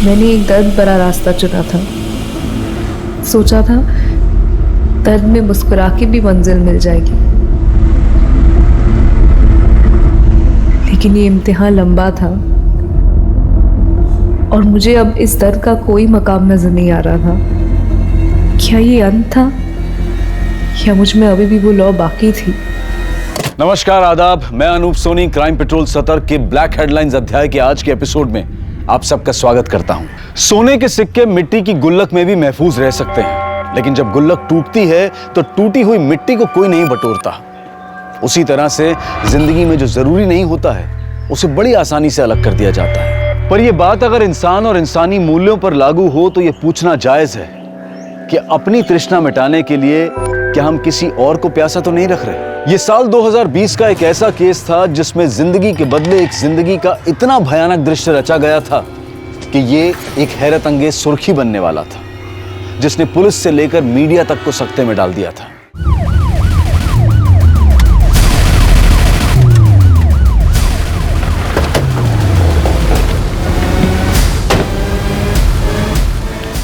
मैंने एक दर्द भरा रास्ता चुना था। सोचा था दर्द में मुस्कुरा के भी मंजिल मिल जाएगी, लेकिन ये इम्तिहान लंबा था और मुझे अब इस दर्द का कोई मकाम नजर नहीं आ रहा था। क्या ये अंत था या मुझ में अभी भी वो लौ बाकी थी? नमस्कार, आदाब। मैं अनूप सोनी क्राइम पेट्रोल सतर्क के ब्लैक हेडलाइंस अध्याय के आज के एपिसोड में आप सबका स्वागत करता हूं। सोने के सिक्के मिट्टी की गुल्लक में भी महफूज रह सकते हैं, लेकिन जब गुल्लक टूटती है तो टूटी हुई मिट्टी को कोई नहीं बटोरता। उसी तरह से जिंदगी में जो जरूरी नहीं होता है उसे बड़ी आसानी से अलग कर दिया जाता है। पर यह बात अगर इंसान और इंसानी मूल्यों पर लागू हो तो यह पूछना जायज है कि अपनी तृष्णा मिटाने के लिए क्या हम किसी और को प्यासा तो नहीं रख रहे। ये साल 2020 का एक ऐसा केस था जिसमें जिंदगी के बदले एक जिंदगी का इतना भयानक दृश्य रचा गया था कि ये एक हैरत अंगेज सुर्खी बनने वाला था, जिसने पुलिस से लेकर मीडिया तक को सकते में डाल दिया था।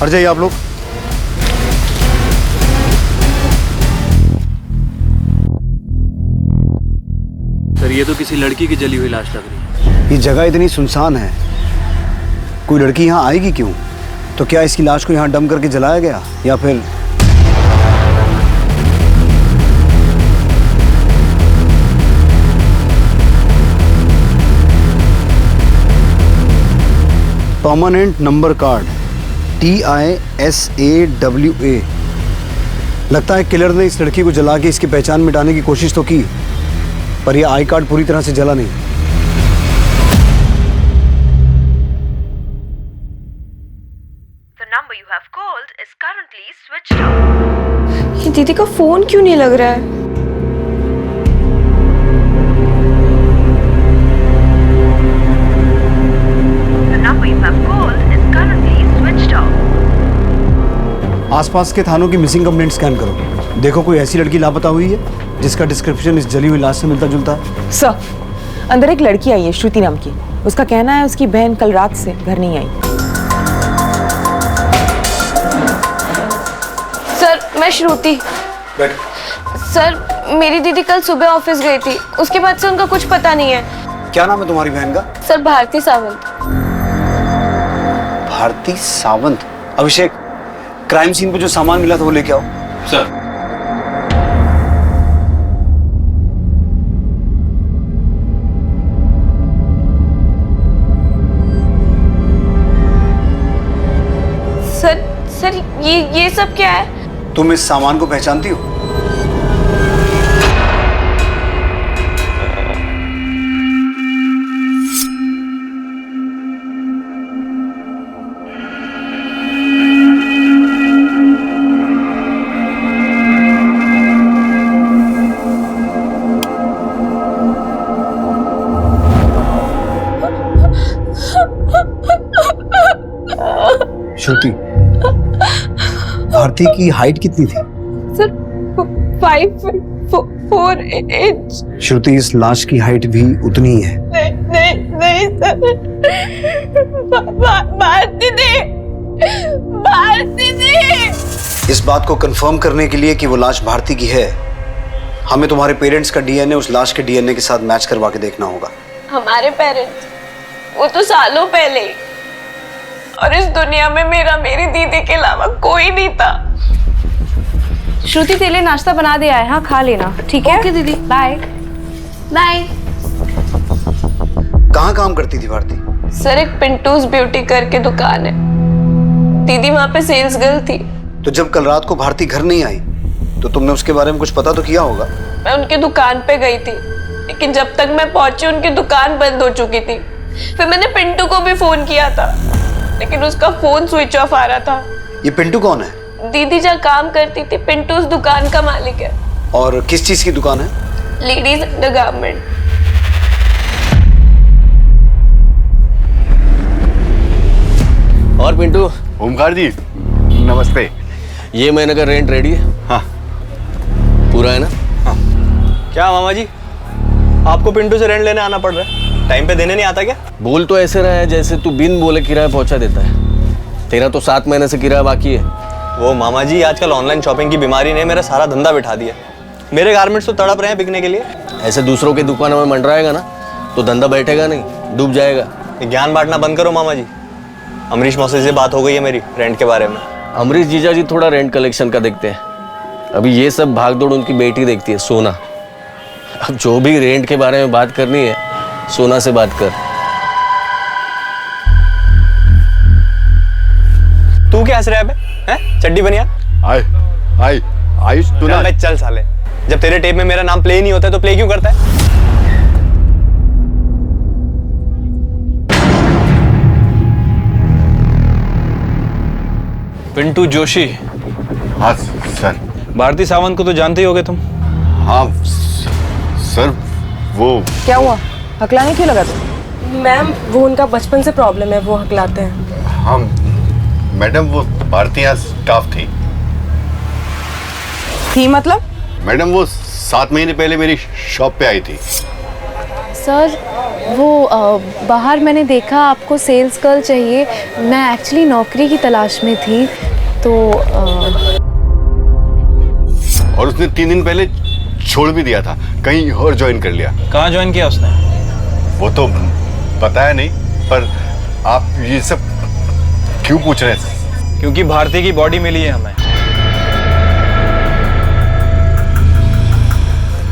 हट जाइए आप लोग। सर, ये तो किसी लड़की की जली हुई लाश लग रही है। ये जगह इतनी सुनसान है, कोई लड़की यहाँ आएगी क्यों? तो क्या इसकी लाश को यहाँ डंप करके जलाया गया या फिर परमानेंट नंबर कार्ड TISAWA। लगता है किलर ने इस लड़की को जला के इसकी पहचान मिटाने की कोशिश तो की, पर यह आई कार्ड पूरी तरह से जला नहीं। The number you have called is currently switched off. ये दीदी का फोन क्यों नहीं लग रहा है? The number you have called is currently switched off. आसपास के थानों की मिसिंग कंप्लेंट स्कैन करो, देखो कोई ऐसी लड़की लापता हुई है जिसका डिस्क्रिप्शन इस जली हुई लाश से मिलता जुलता है। सर, अंदर एक लड़की आई है श्रुति नाम की। उसका कहना है उसकी बहन कल रात से घर नहीं आई। सर, मैं श्रुति। बैठ। सर, मेरी दीदी कल सुबह ऑफिस गई थी, उसके बाद से उनका कुछ पता नहीं है। क्या नाम है तुम्हारी बहन का? सर, भारती सावंत। भारती सावंत। अभिषेक, क्राइम सीन पे जो सामान मिला था वो लेके आओ। सर, सर ये सब क्या है? तुम इस सामान को पहचानती हो? श्रुति, भारती की हाइट कितनी थी? सर, 5'4" श्रुति, इस लाश की हाइट भी उतनी ही है। नहीं सर, भारती नहीं। इस बात को कंफर्म करने के लिए कि वो लाश भारती की है, हमें तुम्हारे पेरेंट्स का डीएनए उस लाश के डीएनए के साथ मैच करवा के देखना होगा। हमारे पेरेंट्स? वो तो सालों पहले, और इस दुनिया में मेरी दीदी के अलावा कोई नहीं था। श्रुति, तेरे लिए नाश्ता बना दिया है, हाँ खा लेना, ठीक है? ओके दीदी, बाय बाय। कहाँ काम करती थी भारती? सर, एक पिंटूज ब्यूटी करके दुकान है, दीदी वहाँ पे सेल्स गर्ल थी। तो जब कल रात को भारती घर नहीं आई तो तुमने उसके बारे में कुछ पता तो किया होगा? मैं उनकी दुकान पे गई थी, लेकिन जब तक मैं पहुंची उनकी दुकान बंद हो चुकी थी। फिर मैंने पिंटू को भी फोन किया था, लेकिन उसका फोन स्विच ऑफ आ रहा था। ये पिंटू कौन है? दीदी जहाँ काम करती थी, पिंटू उस दुकान का मालिक है। और किस चीज की दुकान है? Ladies undergarment. और पिंटू। ओमकार जी, नमस्ते। ये महीने का रेंट रेडी है? हाँ। पूरा है ना? हाँ। क्या मामा जी, आपको पिंटू से रेंट लेने आना पड़ रहा है? टाइम पे देने नहीं आता क्या? बोल तो ऐसे रहा है जैसे तू बिन बोले किराया पहुंचा देता है। तेरा तो 7 महीने से किराया बाकी है। वो मामा जी, आजकल ऑनलाइन शॉपिंग की बीमारी ने मेरा सारा धंधा बिठा दिया। मेरे गारमेंट्स तो तड़प रहे हैं बिकने के लिए। ऐसे दूसरों की दुकानों में मंडराएगा ना तो धंधा बैठेगा नहीं, डूब जाएगा। ये ज्ञान बांटना बंद करो मामा जी। अमरीश मौसी से बात हो गई है मेरी रेंट के बारे में। अमरीश जीजा जी थोड़ा रेंट कलेक्शन का देखते हैं, अभी ये सब भागदौड़ उनकी बेटी देखती है सोना। अब जो भी रेंट के बारे में बात करनी है सोना से बात कर। तू क्या हंस रहा है बे? हैं? चड्डी बनिया? आयुष तू ना चल साले, जब तेरे टेप में मेरा नाम प्ले नहीं होता है तो प्ले क्यों करता है? पिंटू जोशी। हाँ सर। भारती सावंत को तो जानते ही होगे तुम। हाँ सर, वो क्या हुआ, हकलाने क्यों लगा तुम? मैम, वो उनका बचपन से प्रॉब्लम है, वो हकलाते हैं। हाँ मैडम, वो भारती यहाँ स्टाफ थी। मतलब? मैडम वो 7 महीने पहले मेरी शॉप पे आई थी। सर वो बाहर मैंने देखा आपको सेल्स गर्ल चाहिए, मैं एक्चुअली नौकरी की तलाश में थी तो और उसने 3 दिन पहले छोड़ भी दिया था, कहीं और ज्वाइन कर लिया। कहाँ ज्वाइन किया उसने? वो तो बताया नहीं, पर आप ये सब क्यों पूछ रहे हैं? क्योंकि भारती की बॉडी मिली है हमें।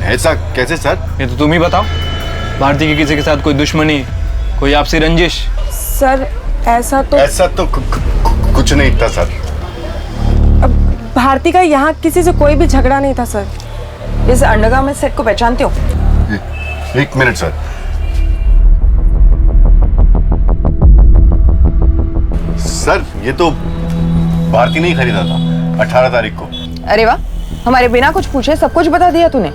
ऐसा कैसे सर? ये तो तुम ही बताओ। भारती की किसी के साथ कोई दुश्मनी, कोई आपसी रंजिश? सर ऐसा तो कुछ नहीं था सर। अब भारती का यहाँ किसी से कोई भी झगड़ा नहीं था सर। इस अंडरगारमेंट सेट को पहचानते हो? 1 मिनट सर। सर ये तो भारती ने ही खरीदा था 18 तारीख को। अरे वाह, हमारे बिना कुछ पूछे सब कुछ बता दिया तूने।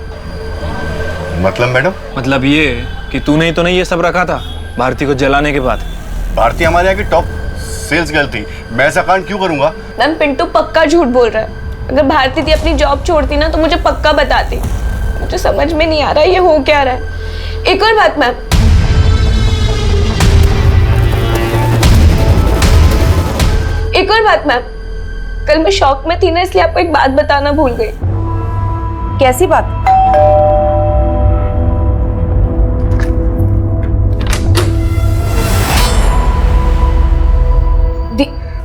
मतलब मैडम? मतलब ये कि तूने ही तो नहीं ये सब रखा था भारती को जलाने के बाद। भारती हमारे यहाँ की टॉप सेल्स गर्ल थी, मैं ऐसा कांड क्यों करूंगा? मैम, पिंटू पक्का झूठ बोल रहा है। अगर भारती थी अपनी जॉब छोड़ती ना तो मुझे पक्का बताती। मुझे समझ में नहीं आ रहा ये हो क्या रहा है। एक और बात मैम, कल मैं शॉक में थी ना, इसलिए आपको एक बात बताना भूल गई। कैसी बात?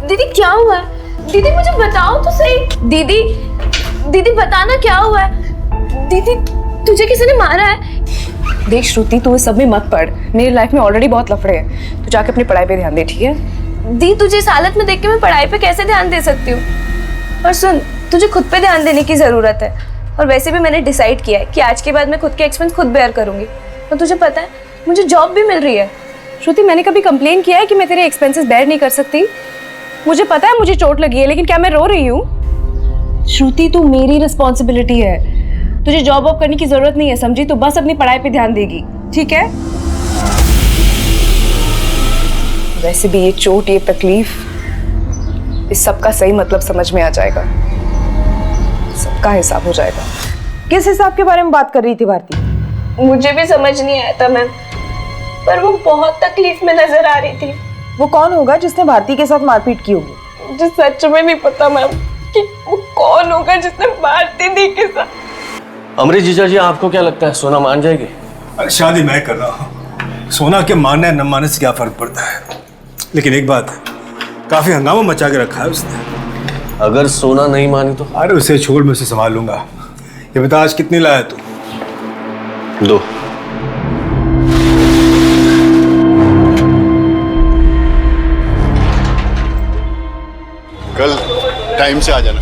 दीदी क्या हुआ है? दीदी मुझे बताओ तो सही। दीदी बताना क्या हुआ है? दीदी तुझे किसी ने मारा है? देख श्रुति, तू इस सब में मत पड़, मेरी लाइफ में ऑलरेडी बहुत लफड़े हैं। तू जाके अपनी पढ़ाई पे ध्यान दे, ठीक है? दी, तुझे इस हालत में देख के मैं पढ़ाई पे कैसे ध्यान दे सकती हूँ? और सुन, तुझे खुद पे ध्यान देने की जरूरत है। और वैसे भी मैंने डिसाइड किया है कि आज के बाद मैं खुद के एक्सपेंस खुद बेयर करूंगी। और तुझे पता है मुझे जॉब भी मिल रही है। श्रुति, मैंने कभी कंप्लेन किया है कि मैं तेरे एक्सपेंसेस बेयर नहीं कर सकती? मुझे पता है मुझे चोट लगी है, लेकिन क्या मैं रो रही हूँ? श्रुति, तू मेरी रिस्पॉन्सिबिलिटी है, तुझे जॉब वॉब करने की जरूरत नहीं है, समझी? तू बस अपनी पढ़ाई पे ध्यान देगी, ठीक है? वैसे भी ये चोट, ये तकलीफ, इस सब का सही मतलब समझ में आ जाएगा, सबका हिसाब हो जाएगा। किस हिसाब के बारे में बात कर रही थी भारती? मुझे भी समझ नहीं आया था मैम, पर वो बहुत तकलीफ में नजर आ रही थी। वो कौन होगा जिसने भारती के साथ मारपीट की होगी? मुझे सच में नहीं पता मैम कि वो कौन होगा जिसने भारती दी के साथ। अमरीश जीजा जी, आपको क्या लगता है सोना मान जाएगी? अरे शादी मैं कर रहा हूँ, सोना के मानने न मानने से क्या फर्क पड़ता है। लेकिन एक बात है, काफी हंगामा मचा के रखा है उसने। अगर सोना नहीं मानी तो? अरे उसे छोड़, मैं उसे संभाल लूंगा। ये बता आज कितनी लाया तू? 2। कल टाइम से आ जाना।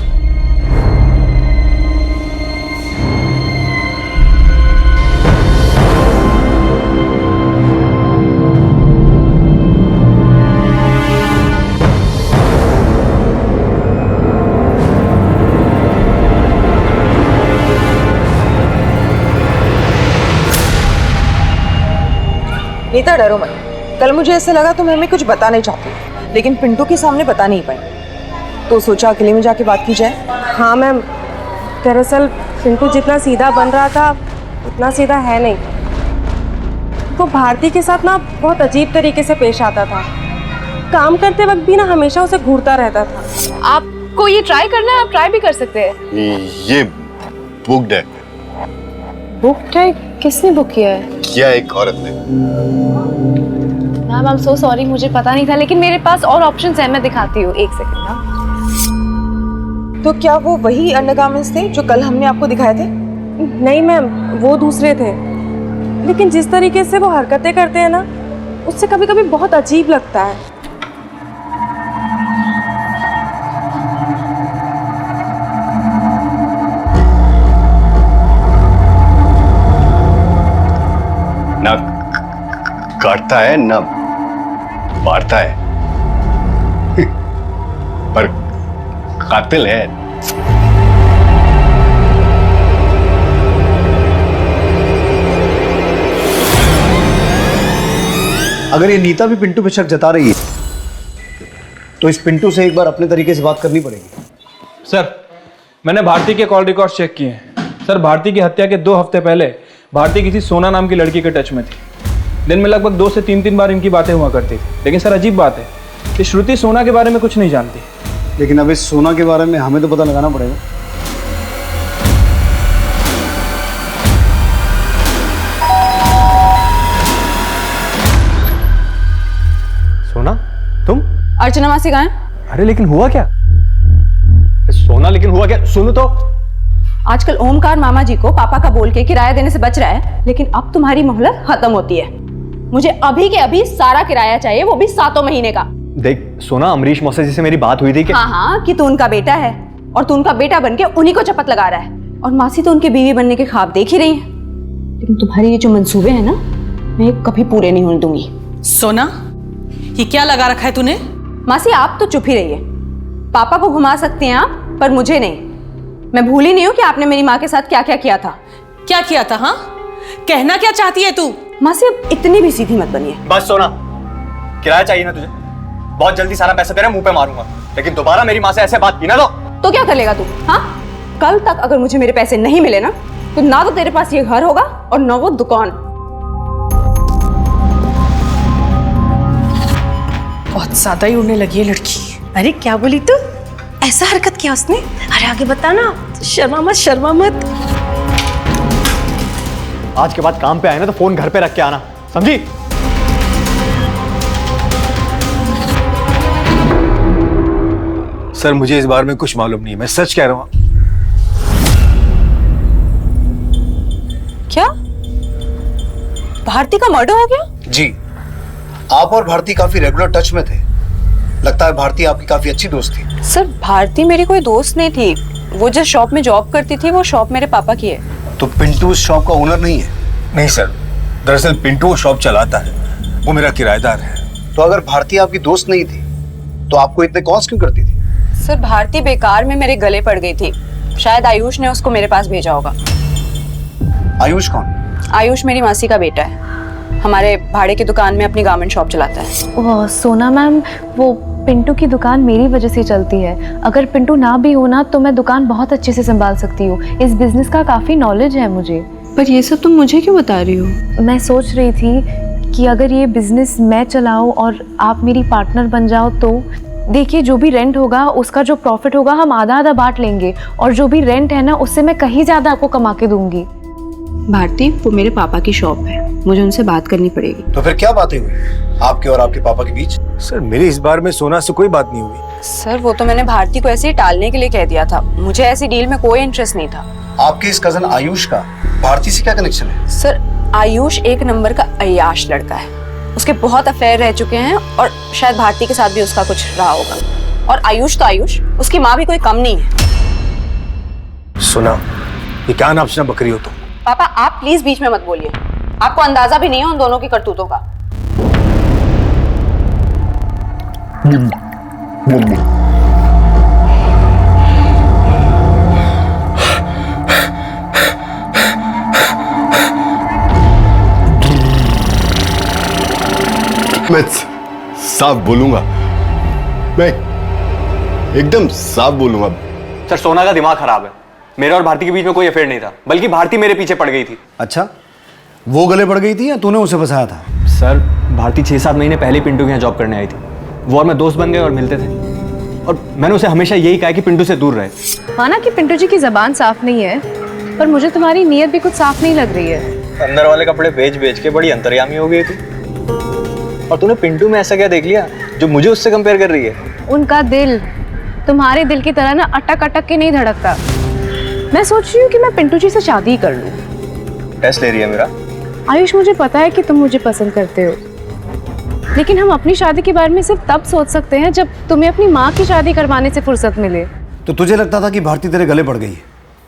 नीता, डरो मत। कल मुझे ऐसा लगा तुम हमें कुछ बताने चाहती, लेकिन पिंटू के सामने बता नहीं पाई, तो सोचा अकेले में जाके बात की जाए। हाँ मैम, दरअसल पिंटू जितना सीधा बन रहा था उतना सीधा है नहीं। वो भारती के साथ ना बहुत अजीब तरीके से पेश आता था। काम करते वक्त भी ना हमेशा उसे घूरता रहता था। आपको ये ट्राई करना है, आप ट्राई भी कर सकते हैं। ये बुक्ड है। बुक है? किसने बुक किया है? किया एक औरत ने। Ma'am I am so sorry, मुझे पता नहीं था, लेकिन मेरे पास और ऑप्शंस हैं, मैं दिखाती हूँ, एक सेकंड ना। तो क्या वो वही अंडरगारमेंट्स थे जो कल हमने आपको दिखाए थे? नहीं मैम, वो दूसरे थे, लेकिन जिस तरीके से वो हरकतें करते हैं ना, उससे कभी कभी बहुत अजीब लगता है। ना काटता है ना मारता है पर कातिल है। अगर ये नीता भी पिंटू पे शक जता रही है तो इस पिंटू से एक बार अपने तरीके से बात करनी पड़ेगी। सर, मैंने भारती के कॉल रिकॉर्ड चेक किए हैं। सर, भारती की हत्या के 2 हफ्ते पहले भारती किसी सोना नाम की लड़की के टच में थी। दिन में लगभग 2 से 3 बार इनकी बातें हुआ करती थी। लेकिन सर, अजीब बात है कि श्रुति सोना के बारे में कुछ नहीं जानती। लेकिन अब इस सोना के बारे में हमें तो पता लगाना पड़ेगा। सोना, तुम? अर्चना मासी कहाँ है? अरे लेकिन हुआ क्या? सोना, लेकिन हुआ क्या? सुनो तो। आजकल ओमकार मामा जी को पापा का बोल के किराया देने से बच रहा है, लेकिन अब तुम्हारी मोहलत खत्म होती है। मुझे अभी के अभी सारा किराया चाहिए, वो भी 7 महीने का। देख सोना, अमरीश मौसा जी से मेरी बात हुई थी कि हाँ, कि तू उनका बेटा है और तू उनका बेटा बनके उन्हीं को चपत लगा रहा है, और मासी तो उनकी बीवी बनने के ख्वाब देख ही रही है। लेकिन तुम्हारे ये जो मंसूबे हैं ना, मैं ये कभी पूरे नहीं होने दूंगी। सोना, ये क्या लगा रखा है तूने? मासी आप तो चुप ही रहिए। पापा को घुमा सकते हैं आप, पर मुझे नहीं। मैं भूली नहीं हूँ कि आपने मेरी माँ के साथ क्या क्या किया था। क्या किया था? हाँ, कहना क्या चाहती है तू? मासी अब इतनी भी सीधी मत बनिए। बस सोना, किराया चाहिए ना तुझे? बहुत जल्दी सारा पैसा तेरे मुंह पे मारूंगा, लेकिन दोबारा मेरी माँ से ऐसे बात की ना तो क्या कर लेगा तू? हाँ, कल तक अगर मुझे मेरे पैसे नहीं मिले ना, तो ना तो तेरे पास ये घर होगा और ना वो दुकान। बहुत ज्यादा ही उड़ने लगी है लड़की। अरे क्या बोली तू? ऐसा हरकत किया उसने? अरे आगे बता ना, शर्मा मत, शर्मा मत। आज के बाद काम पे आए ना तो फोन घर पे रख के आना, समझी? सर, मुझे इस बारे में कुछ मालूम नहीं है, मैं सच कह रहा हूँ। क्या? भारती का मर्डर हो गया? जी, आप और भारती काफी रेगुलर टच में थे। लगता है भारती आपकी काफी अच्छी दोस्त थी। सर, भारती मेरी कोई दोस्त नहीं थी। वो जिस शॉप में जॉब करती थी, वो शॉप मेरे पापा की है। तो पिंटू उस शॉप का ओनर नहीं है? नहीं सर, दरअसल पिंटू वो शॉप चलाता है, वो मेरा किराएदार है। तो अगर भारती आपकी दोस्त नहीं थी तो आपको इतने कॉल्स क्यों करती थी? सर, भारती बेकार में मेरे गले पड़ गई थी। शायद आयुष ने उसको मेरे पास भेजा होगा। आयुष कौन? आयुष मेरी मासी का बेटा है। हमारे भाड़े की दुकान में अपनी गारमेंट शॉप चलाता है। सोना मैम, वो पिंटू की दुकान मेरी वजह से चलती है। अगर पिंटू ना भी होना तो मैं दुकान बहुत अच्छे से संभाल सकती हूँ। इस बिजनेस का काफ़ी नॉलेज है मुझे। पर ये सब तुम मुझे क्यों बता रही हो? मैं सोच रही थी कि अगर ये बिजनेस मैं चलाऊँ और आप मेरी पार्टनर बन जाओ तो देखिए, जो भी रेंट होगा उसका जो प्रॉफिट होगा हम आधा आधा बांट लेंगे, और जो भी रेंट है ना उससे मैं कहीं ज़्यादा आपको कमा के दूंगी। भारती, वो मेरे पापा की शॉप है, मुझे उनसे बात करनी पड़ेगी। तो फिर क्या बातें हुई आपके और आपके पापा के बीच? सर, मेरी इस बार में सोना से कोई बात नहीं हुई। सर, वो तो मैंने भारती को ऐसे ही टालने के लिए कह दिया था। मुझे ऐसी डील में कोई इंटरेस्ट नहीं था। आपके इस कजन आयुष का भारती से क्या कनेक्शन है? सर, आयुष एक नंबर का अय्याश लड़का है। उसके बहुत अफेयर रह चुके हैं और शायद भारती के साथ भी उसका कुछ रहा होगा। और आयुष तो आयुष, उसकी माँ भी कोई कम नहीं है। सुना, ये क्या नाम सुना बकरी हो तुम? पापा, आप प्लीज बीच में मत बोलिए। आपको अंदाजा भी नहीं है उन दोनों की करतूतों का। मैं साफ बोलूंगा, मैं एकदम साफ बोलूंगा। सर, सोना का दिमाग खराब है। मेरे और भारती के बीच में कोई अफेयर नहीं था, बल्कि भारती मेरे पीछे पड़ गई थी। अच्छा, वो गले पड़ गई थी या तूने उसे फंसाया था? सर, भारती 6-7 महीने पहले पिंटू के यहाँ जॉब करने आई थी। वो और मैं दोस्त बन गए और मिलते थे, और मैंने उसे हमेशा यही कहा कि पिंटू से दूर रहे। माना कि पिंटू जी की जबान साफ नहीं है, पर मुझे तुम्हारी नीयत भी कुछ साफ नहीं लग रही है। अंदर वाले कपड़े बेच बेच के बड़ी अंतर्यामी हो गई थी। और तूने पिंटू में ऐसा क्या देख लिया जो मुझे उससे कंपेयर कर रही है? उनका दिल तुम्हारे दिल की तरह ना अटक अटक के नहीं धड़कता। मैं सोच रही हूँ कि मैं पिंटू जी से शादी कर लूँ। टेस्ट ले रही है मेरा? आयुष, मुझे पता है कि तुम मुझे पसंद करते हो, लेकिन हम अपनी शादी के बारे में सिर्फ तब सोच सकते हैं जब तुम्हें अपनी माँ की शादी करवाने से फुर्सत मिले। तो तुझे लगता था कि भारती तेरे गले पड़ गई है,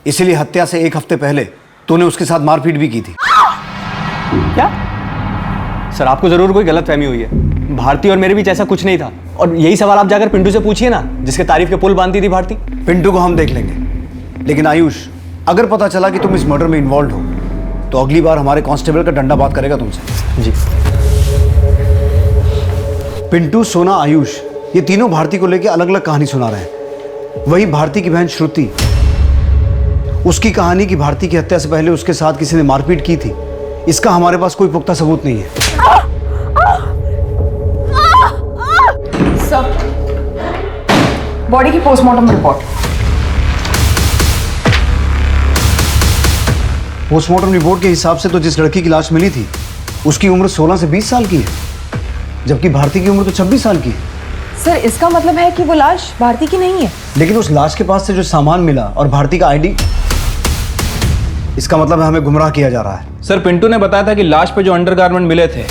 इसीलिए हत्या से 1 हफ्ते पहले तूने उसके साथ मारपीट भी की थी। क्या सर, आपको जरूर कोई गलतफहमी हुई है। भारती और मेरे बीच ऐसा कुछ नहीं था, और यही सवाल आप जाकर पिंटू से पूछिए ना, जिसके तारीफ के पुल बांधती थी भारती। पिंटू को हम देख लेंगे, लेकिन आयुष, अगर पता चला कि तुम इस मर्डर में इन्वॉल्व हो तो अगली बार हमारे कांस्टेबल का डंडा बात करेगा तुमसे। जी। पिंटू, सोना, आयुष, ये तीनों भारती को लेकर अलग अलग कहानी सुना रहे हैं। वही भारती की बहन श्रुति, उसकी कहानी कि भारती की हत्या से पहले उसके साथ किसी ने मारपीट की थी, इसका हमारे पास कोई पुख्ता सबूत नहीं है। सब बॉडी की पोस्टमार्टम रिपोर्ट। पोस्टमार्टम रिपोर्ट के हिसाब से तो जिस लड़की की लाश मिली थी उसकी उम्र 16 से 20 साल की है, जबकि भारती की उम्र तो 26 साल की है। सर, इसका मतलब है कि वो लाश भारती की नहीं है। लेकिन उस लाश के पास से जो सामान मिला और भारती का आईडी, इसका मतलब है हमें गुमराह किया जा रहा है। सर, पिंटू ने बताया था कि लाश पे जो अंडरगारमेंट मिले थे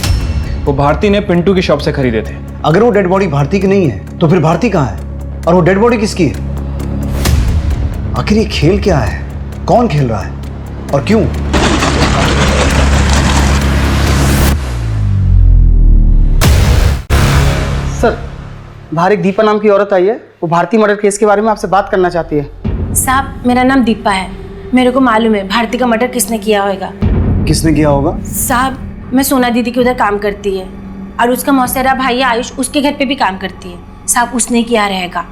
वो भारती ने पिंटू की शॉप से खरीदे थे। अगर वो डेड बॉडी भारती की नहीं है तो फिर भारती कहाँ है, और वो डेड बॉडी किसकी है? आखिर ये खेल क्या है? कौन खेल रहा है और क्यों? सर, बाहर एक दीपा नाम की औरत आई है, वो भारती मर्डर केस के बारे में आपसे बात करना चाहती है। साहब, मेरा नाम दीपा है। मेरे को मालूम है भारती का मर्डर किसने किया होगा। किसने किया होगा? साहब, मैं सोना दीदी के उधर काम करती है, और उसका मौसेरा भाई आयुष उसके घर पे भी काम करती है। साहब, उसने किया रहेगा।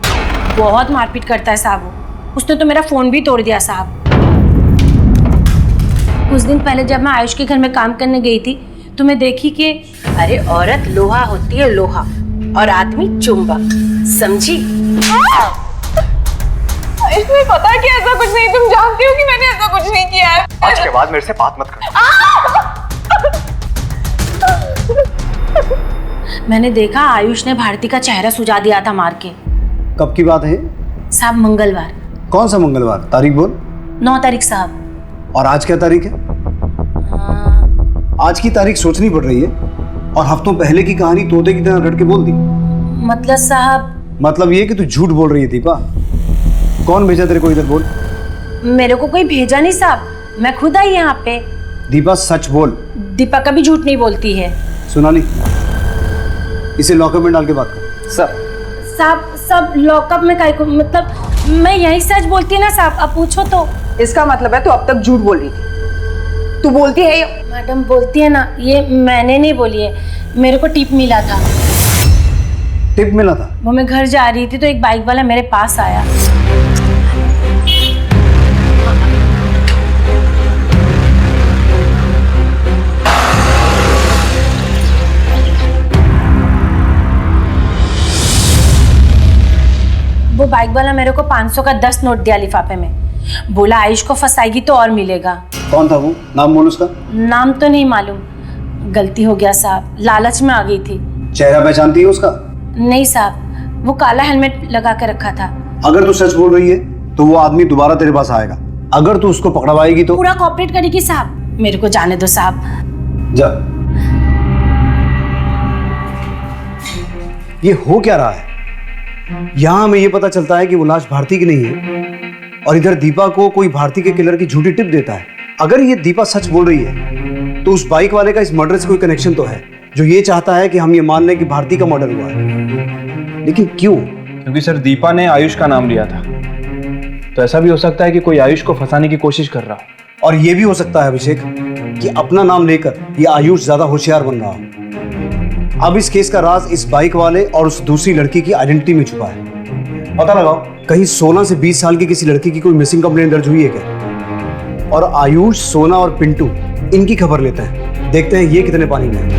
बहुत मारपीट करता है साहब वो। उसने तो मेरा फ़ोन भी तोड़ दिया साहब। कुछ दिन पहले जब मैं आयुष के घर में काम करने गई थी तो मैं देखी कि अरे औरत लोहा होती है, लोहा, और आदमी चुंबक, समझी? इसमें पता है कि ऐसा कुछ नहीं, तुम जानती हो कि मैंने ऐसा कुछ नहीं किया है। आज के बाद मेरे से बात मत कर। मैंने देखा आयुष ने भारती का चेहरा सुझा दिया था मार के। कब की बात है? साहब, मंगलवार। कौन सा मंगलवार? तारीख बोल। 9 तारीख साहब। और आज क्या तारीख है? आज की तारीख सोचनी पड़ रही है, और हफ्तों पहले की कहानी तोते की तरह रट के बोल दी। मतलब साहब, मतलब ये कि तू झूठ बोल रही है दीपा। कौन भेजा तेरे को इधर? बोल। मेरे को कोई भेजा नहीं साहब, मैं खुद आई यहाँ पे। दीपा, सच बोल। दीपा कभी झूठ नहीं बोलती है। सुनाली, इसे लॉकअप में डाल के बात कर। साहब लॉकअप में काहे को? मतलब मैं यही सच बोलती है ना साहब, अब पूछो तो। इसका मतलब है तू अब तक झूठ बोल रही थी। तू बोलती है ये? मैडम बोलती है ना, ये मैंने नहीं बोली है, मेरे को टिप मिला था। टिप मिला था? वो मैं घर जा रही थी तो एक बाइक वाला मेरे पास आया। वो बाइक वाला मेरे को 500 का 10 नोट दिया लिफाफे में। बोला आयुष को फंसाएगी तो और मिलेगा। कौन था वो? नाम बोल उसका। नाम तो नहीं मालूम, गलती हो गया साहब, लालच में आ गई थी। चेहरा पहचानती है उसका? नहीं साहब, वो काला हेलमेट लगा के रखा था। अगर तू सच बोल रही है तो वो आदमी दोबारा तेरे पास आएगा। अगर तू उसको पकड़वाएगी तो पूरा कोऑपरेट करेगी साहब। मेरे को जाने दो साहब। जा। ये हो क्या रहा है? यहाँ हमें ये पता चलता है कि वो लाश भारती की नहीं है, और इधर दीपा को कोई भारती के किलर की झूठी टिप देता है। अगर ये दीपा सच बोल रही है तो उस बाइक वाले का इस मर्डर से कोई कनेक्शन तो है, जो ये चाहता है कि हम ये मान लें कि भारती का मर्डर हुआ है। लेकिन क्यों? क्योंकि सर दीपा ने आयुष का नाम लिया था, तो ऐसा भी हो सकता है कि कोई आयुष को फंसाने की कोशिश कर रहा हो। और ये भी हो सकता है अभिषेक कि अपना नाम लेकर ये आयुष ज्यादा होशियार बन रहा हो। अब इस केस का राज इस बाइक वाले और उस दूसरी लड़की की आइडेंटिटी में छुपा है। पता लगाओ, कहीं 16 से 20 साल की किसी लड़की की कोई मिसिंग कंप्लेंट दर्ज हुई है क्या? और आयुष, सोना और पिंटू, इनकी खबर लेते हैं, देखते हैं ये कितने पानी में है।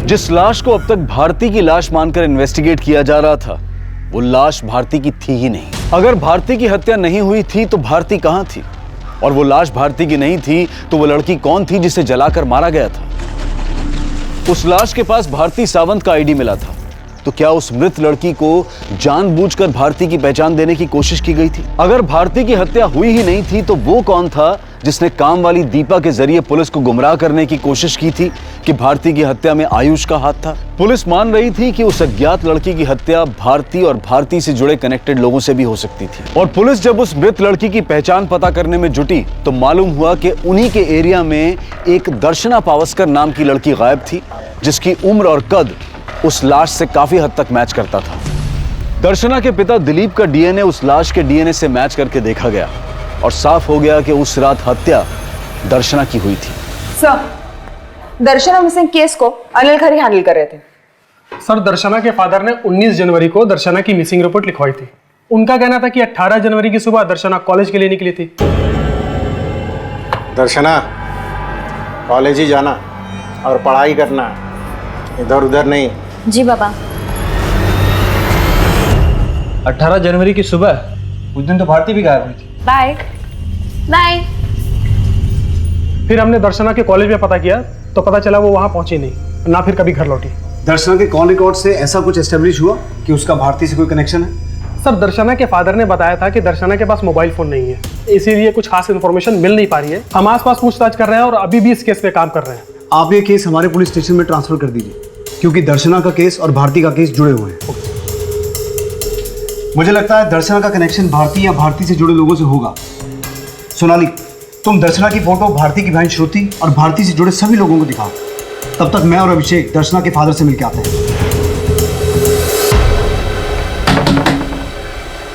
जिस लाश को अब तक भारती की लाश मानकर इन्वेस्टिगेट किया जा रहा था, वो लाश भारती की थी ही नहीं। अगर भारती की हत्या नहीं हुई थी तो भारती कहां थी? और वो लाश भारती की नहीं थी तो वो लड़की कौन थी जिसे जलाकर मारा गया था? उस लाश के पास भारती सावंत का आईडी मिला था, तो क्या उस मृत लड़की को जानबूझकर भारती की पहचान देने की कोशिश की गई थी? अगर भारती की हत्या हुई ही नहीं थी तो वो कौन था जिसने काम वाली दीपा के जरिए पुलिस को गुमराह करने की कोशिश की थी कि भारती की हत्या में आयुष का हाथ था? पुलिस मान रही थी कि उस अज्ञात लड़की की हत्या भारती और भारती से जुड़े कनेक्टेड लोगों से भी हो सकती थी। और पुलिस जब उस मृत लड़की की पहचान पता करने में जुटी तो मालूम हुआ कि उन्हीं के एरिया में एक दर्शना पावस्कर नाम की लड़की गायब थी, जिसकी उम्र और कद उस लाश से काफी हद तक मैच करता था। दर्शना के पिता दिलीप का डीएनए उस लाश के डीएनए से मैच करके देखा गया और साफ हो गया कि उस रात हत्या दर्शना की हुई थी। सर, दर्शना मिसिंग केस को अनिल खरे हैंडल कर रहे थे। सर, दर्शना के फादर ने 19 जनवरी को दर्शना की मिसिंग रिपोर्ट लिखवाई थी। उनका कहना था कि 18 जनवरी की सुबह दर्शना कॉलेज के लिए निकली थी। दर्शना कॉलेज ही जाना और पढ़ाई करना, इधर उधर नहीं। जी बाबा। 18 जनवरी की सुबह उस दिन तो भारती भी गायब हुई थी। Bye bye. फिर हमने दर्शना के कॉलेज में पता किया तो पता चला वो वहां पहुंची नहीं, ना फिर कभी घर लौटी। दर्शना के कॉल रिकॉर्ड से ऐसा कुछ एस्टेब्लिश हुआ कि उसका भारती से कोई कनेक्शन है? सर, दर्शना के फादर ने बताया था कि दर्शना के पास मोबाइल फोन नहीं है, इसीलिए कुछ खास इन्फॉर्मेशन मिल नहीं पा रही है। हम आसपास पूछताछ कर रहे हैं और अभी भी इस केस पे काम कर रहे हैं। आप ये केस हमारे पुलिस स्टेशन में ट्रांसफर कर दीजिए, क्योंकि दर्शना का केस और भारती का केस जुड़े हुए हैं। मुझे लगता है दर्शना का कनेक्शन भारती या भारती से जुड़े लोगों से होगा। सोनाली, तुम दर्शना की फोटो भारती की बहन श्रुति और भारती से जुड़े सभी लोगों को दिखाओ। तब तक मैं और अभिषेक दर्शना के फादर से मिलकर आते हैं।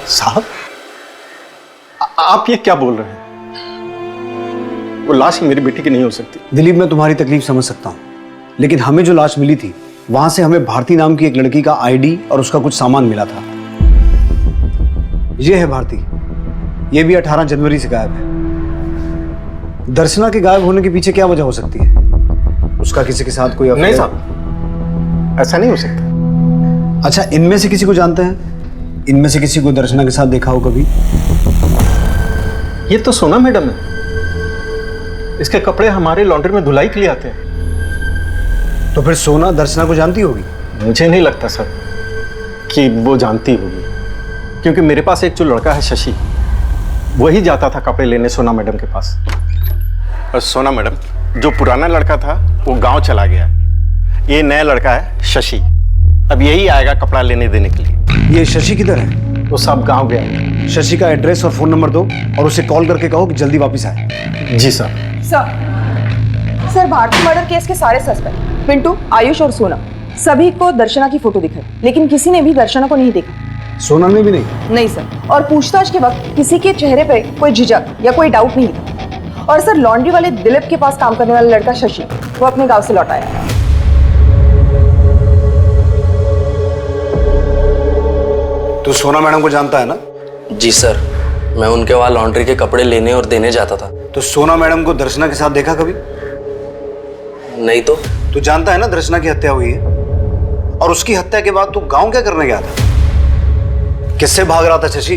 साहब, आप ये क्या बोल रहे हैं? वो लाश मेरी बेटी की नहीं हो सकती। दिलीप, मैं तुम्हारी तकलीफ समझ सकता हूँ, लेकिन हमें जो लाश मिली थी वहां से हमें भारती नाम की एक लड़की का आईडी और उसका कुछ सामान मिला था। ये है भारती, ये भी 18 जनवरी से गायब है। दर्शना के गायब होने के पीछे क्या वजह हो सकती है? उसका किसी के साथ कोई अफेयर? नहीं साहब, ऐसा नहीं हो सकता। अच्छा, इनमें से किसी को जानते हैं? इनमें से किसी को दर्शना के साथ देखा हो कभी? ये तो सोना मैडम है, इसके कपड़े हमारे लॉन्ड्री में धुलाई के लिए आते हैं। तो फिर सोना दर्शना को जानती होगी? मुझे नहीं लगता सर कि वो जानती होगी, क्योंकि मेरे पास एक जो लड़का है शशि, वही जाता था कपड़े लेने सोना मैडम के पास। और सोना मैडम, जो पुराना लड़का था वो गांव चला गया, ये नया लड़का है शशि, अब यही आएगा कपड़ा लेने देने के लिए। ये शशि किधर है? वो सब गांव गया। शशि का एड्रेस और फोन नंबर दो और उसे कॉल करके कहो कि जल्दी वापस आए। जी sir. Sir, Bharti murder case के सारे सस्पेक्ट पिंटू, आयुष और सोना, सभी को दर्शना की फोटो दिखाई, लेकिन किसी ने भी दर्शना को नहीं देखा। सोना ने भी नहीं? नहीं सर, और पूछताछ के वक्त किसी के चेहरे पे कोई झिझक या कोई डाउट नहीं था। और सर, लॉन्ड्री वाले दिलीप के पास काम करने वाला लड़का शशि, वो अपने गांव से लौट आया। तू सोना मैडम को जानता है ना? जी सर, मैं उनके वहाँ लॉन्ड्री के कपड़े लेने और देने जाता था। तो सोना मैडम को दर्शना के साथ देखा कभी? नहीं तो। तू जानता है ना दर्शना की हत्या हुई है, और उसकी हत्या के बाद तू गांव क्या करने गया था? किससे भाग रहा था शशि?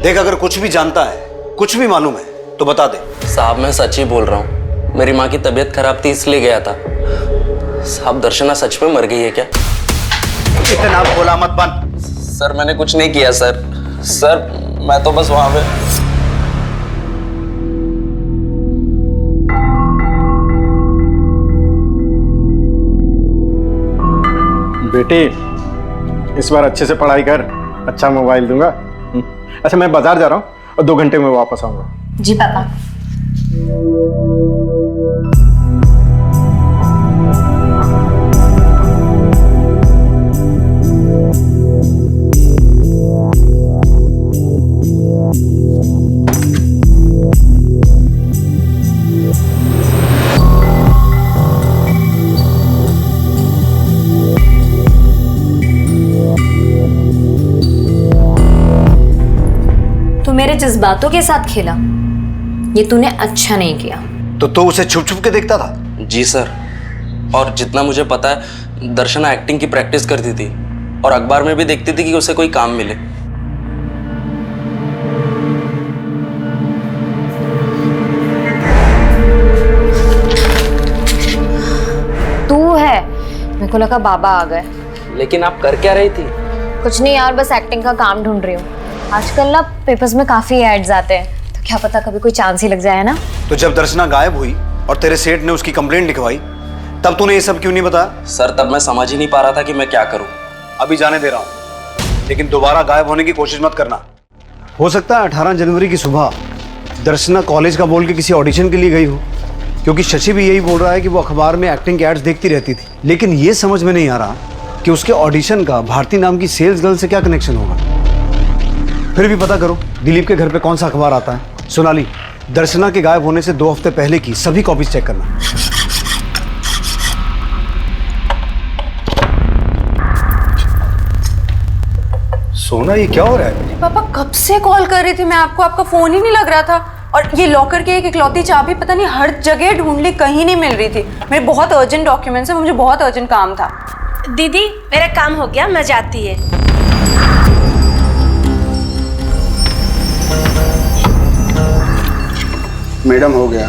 देख, अगर कुछ भी जानता है, कुछ भी मालूम है तो बता दे। साहब, मैं सच ही बोल रहा हूँ, मेरी माँ की तबीयत खराब थी इसलिए गया था। साहब, दर्शना सच में मर गई है क्या? इतना बोला मत बन। सर, मैंने कुछ नहीं किया सर। सर, मैं तो बस वहां पे। बेटी, इस बार अच्छे से पढ़ाई कर, अच्छा मोबाइल दूंगा। अच्छा, मैं बाजार जा रहा हूँ और 2 घंटे में वापस आऊंगा। जी पापा। जज्बातों के साथ खेला, ये तूने अच्छा नहीं किया। तो उसे छुप छुप के देखता था? जी सर, और जितना मुझे पता है दर्शना एक्टिंग की प्रैक्टिस करती थी और अखबार में भी देखती थी कि उसे कोई काम मिले। तू है, मेरे को लगा बाबा आ गए। लेकिन आप कर क्या रही थी? कुछ नहीं यार, बस एक्टिंग का काम ढूंढ रही हूँ। आजकल ना पेपर्स में काफी एड्स आते हैं, तो क्या पता कभी कोई चांस ही लग जाए ना। तो जब दर्शना गायब हुई और तेरे सेठ ने उसकी कंप्लेंट लिखवाई, तब तूने ये सब क्यों नहीं बताया? सर तब मैं समझ ही नहीं पा रहा था कि मैं क्या करूं। अभी जाने दे रहा हूं, लेकिन दोबारा गायब होने की कोशिश मत करना। हो सकता है 18 जनवरी की सुबह दर्शना कॉलेज का बोल के किसी ऑडिशन के लिए गई हो, क्योंकि शशि भी यही बोल रहा है कि वो अखबार में एक्टिंग के एड्स देखती रहती थी। लेकिन ये समझ में नहीं आ रहा कि उसके ऑडिशन का भारती नाम की सेल्स गर्ल से क्या कनेक्शन होगा। फिर भी पता करो दिलीप के घर पे कौन सा अखबार आता है। सोनाली, दर्शना के गायब होने से 2 हफ्ते पहले की सभी कॉपीज चेक करना। सोना, ये क्या हो रहा है? पापा कब से कॉल कर रही थी मैं आपको, आपका फोन ही नहीं लग रहा था। और ये लॉकर की एक इकलौती चाबी पता नहीं हर जगह ढूंढ ली, कहीं नहीं मिल रही थी। मेरे बहुत अर्जेंट डॉक्यूमेंट्स है, मुझे बहुत अर्जेंट काम था। दीदी मेरा काम हो गया, मैं जाती है। मैडम हो गया।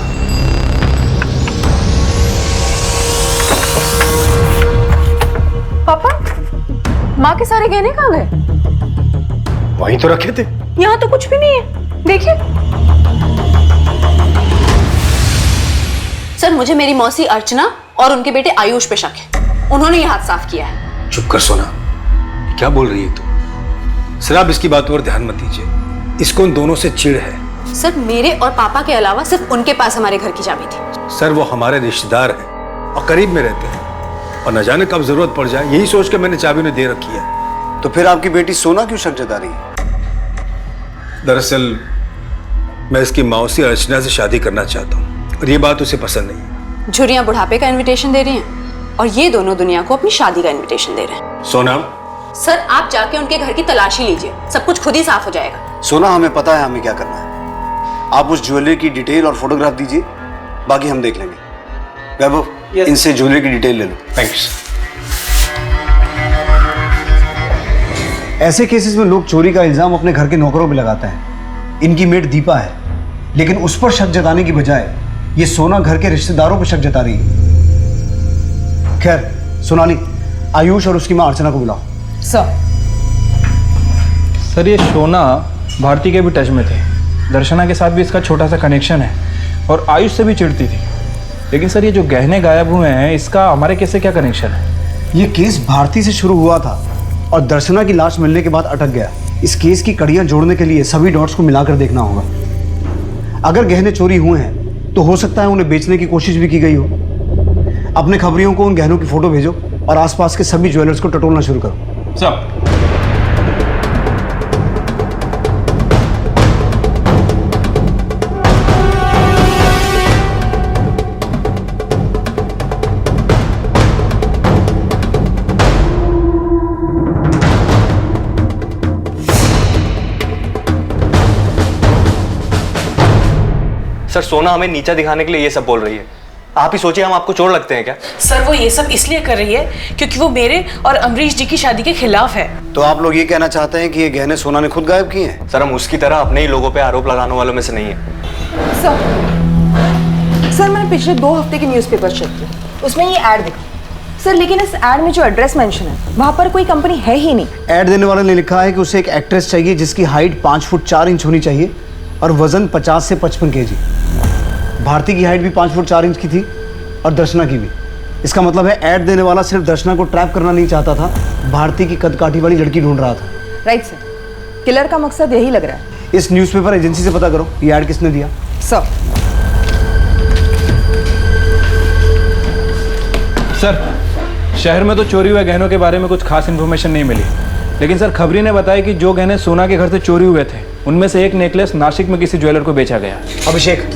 पापा, माँ के सारे गहने कहाँ गए? वहीं तो रखे थे। यहाँ तो कुछ भी नहीं है, देखिए। सर, मुझे मेरी मौसी अर्चना और उनके बेटे आयुष पे शक है, उन्होंने ये हाथ साफ किया है। चुप कर सोना, क्या बोल रही है तू? सर आप इसकी बातों पर ध्यान मत दीजिए, इसको उन दोनों से चिढ़ है। सर, मेरे और पापा के अलावा सिर्फ उनके पास हमारे घर की चाबी थी। सर वो हमारे रिश्तेदार हैं और करीब में रहते हैं, और न जाने कब जरूरत पड़ जाए, यही सोच के मैंने चाबी उन्हें दे रखी है। तो फिर आपकी बेटी सोना क्यों शक जता रही है? दरअसल मैं इसकी मौसी अर्चना से शादी करना चाहता हूँ और ये बात उसे पसंद नहीं है। झुर्रियाँ बुढ़ापे का इनविटेशन दे रही हैं और ये दोनों दुनिया को अपनी शादी का इनविटेशन दे रहे हैं। सोना, सर आप जाके उनके घर की तलाशी लीजिए, सब कुछ खुद ही साफ हो जाएगा। सोना, हमें पता है हमें क्या करना है। आप उस ज्वेलरी की डिटेल और फोटोग्राफ दीजिए, बाकी हम देख लेंगे। वैभव, इनसे ज्वेलरी की डिटेल ले लो। थैंक्स। ऐसे केसेस में लोग चोरी का इल्जाम अपने घर के नौकरों पे लगाते हैं। इनकी मेट दीपा है, लेकिन उस पर शक जताने की बजाय ये सोना घर के रिश्तेदारों पर शक जता रही है। खैर सोनाली, आयुष और उसकी मां अर्चना को बुलाओ। सर ये सोना भारती के भी टच में थे, दर्शना के साथ भी इसका छोटा सा कनेक्शन है और आयुष से भी चिढ़ती थी। लेकिन सर ये जो गहने गायब हुए हैं, इसका हमारे केस से क्या कनेक्शन है? ये केस भारती से शुरू हुआ था और दर्शना की लाश मिलने के बाद अटक गया। इस केस की कड़ियां जोड़ने के लिए सभी डॉट्स को मिलाकर देखना होगा। अगर गहने चोरी हुए हैं तो हो सकता है उन्हें बेचने की कोशिश भी की गई हो। अपने खबरियों को उन गहनों की फोटो भेजो और आसपास के सभी ज्वेलर्स को टटोलना शुरू करो। सब सर सोना हमें नीचा दिखाने के लिए ये सब बोल रही है। आप ही सोचिए हम आपको चोर लगते हैं क्या? सर वो ये सब इसलिए कर रही है क्योंकि वो मेरे और अमरीश जी की शादी के खिलाफ है। तो आप लोग ये कहना चाहते हैं कि ये गहने सोना ने खुद गायब किए हैं? सर हम उसकी तरह अपने ही लोगों पे आरोप लगाने वालों में से नहीं है। सर मैंने पिछले 2 हफ्ते के न्यूज़पेपर चेक किए, उसमें ये ऐड दिखा। सर लेकिन इस ऐड में जो एड्रेस मेंशन है वहाँ पर कोई कंपनी है ही नहीं। ऐड देने वाले ने लिखा है कि उसे एक एक्ट्रेस चाहिए जिसकी हाइट 5 फुट 4 इंच होनी चाहिए और वजन 50 से 55 kg। भारती की हाइट भी 5 फुट 4 इंच की थी और दर्शना की भी। इसका मतलब है ऐड देने वाला सिर्फ दर्शना को ट्रैप करना नहीं चाहता था, भारती की कदकाठी वाली लड़की ढूंढ रहा था। राइट सर, किलर का मकसद यही लग रहा है। इस न्यूज़पेपर एजेंसी से पता करो ये ऐड किसने दिया। सर शहर में तो चोरी हुए गहनों के बारे में कुछ खास इन्फॉर्मेशन नहीं मिली, लेकिन सर खबरी ने बताया कि जो गहने सोना के घर से चोरी हुए थे उनमें से एक नेकलेस नासिक में किसी ज्वेलर को बेचा गया। अभिषेक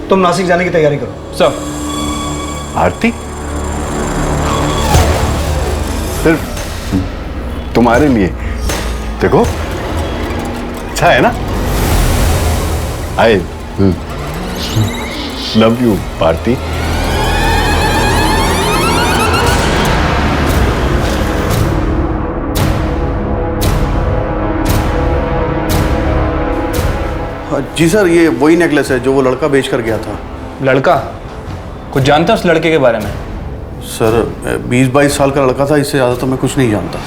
तुम नासिक जाने की तैयारी करो। सर आरती सिर्फ तुम्हारे लिए, देखो अच्छा है ना? I love you Bharti. जी सर, ये वही नेकलेस है जो वो लड़का बेच कर गया था। लड़का? कुछ जानता है उस लड़के के बारे में? सर 20-22 साल का लड़का था, इससे ज़्यादा तो मैं कुछ नहीं जानता।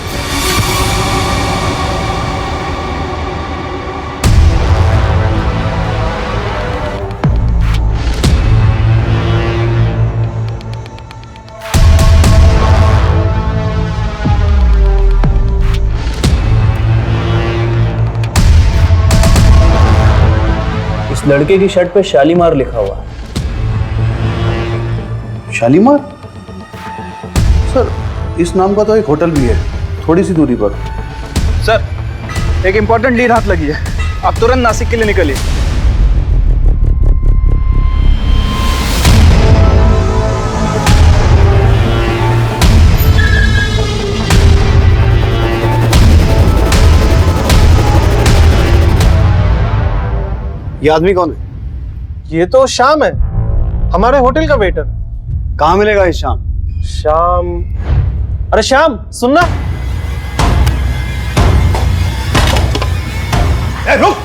इस लड़के की शर्ट पे शालीमार लिखा हुआ है। शालीमार? सर इस नाम का तो एक होटल भी है थोड़ी सी दूरी पर। सर एक इंपॉर्टेंट लीड हाथ लगी है, आप तुरंत नासिक के लिए निकलिए। ये आदमी कौन है? ये तो श्याम है, हमारे होटल का वेटर। कहाँ मिलेगा ये श्याम? श्याम, अरे श्याम सुनना। रुक।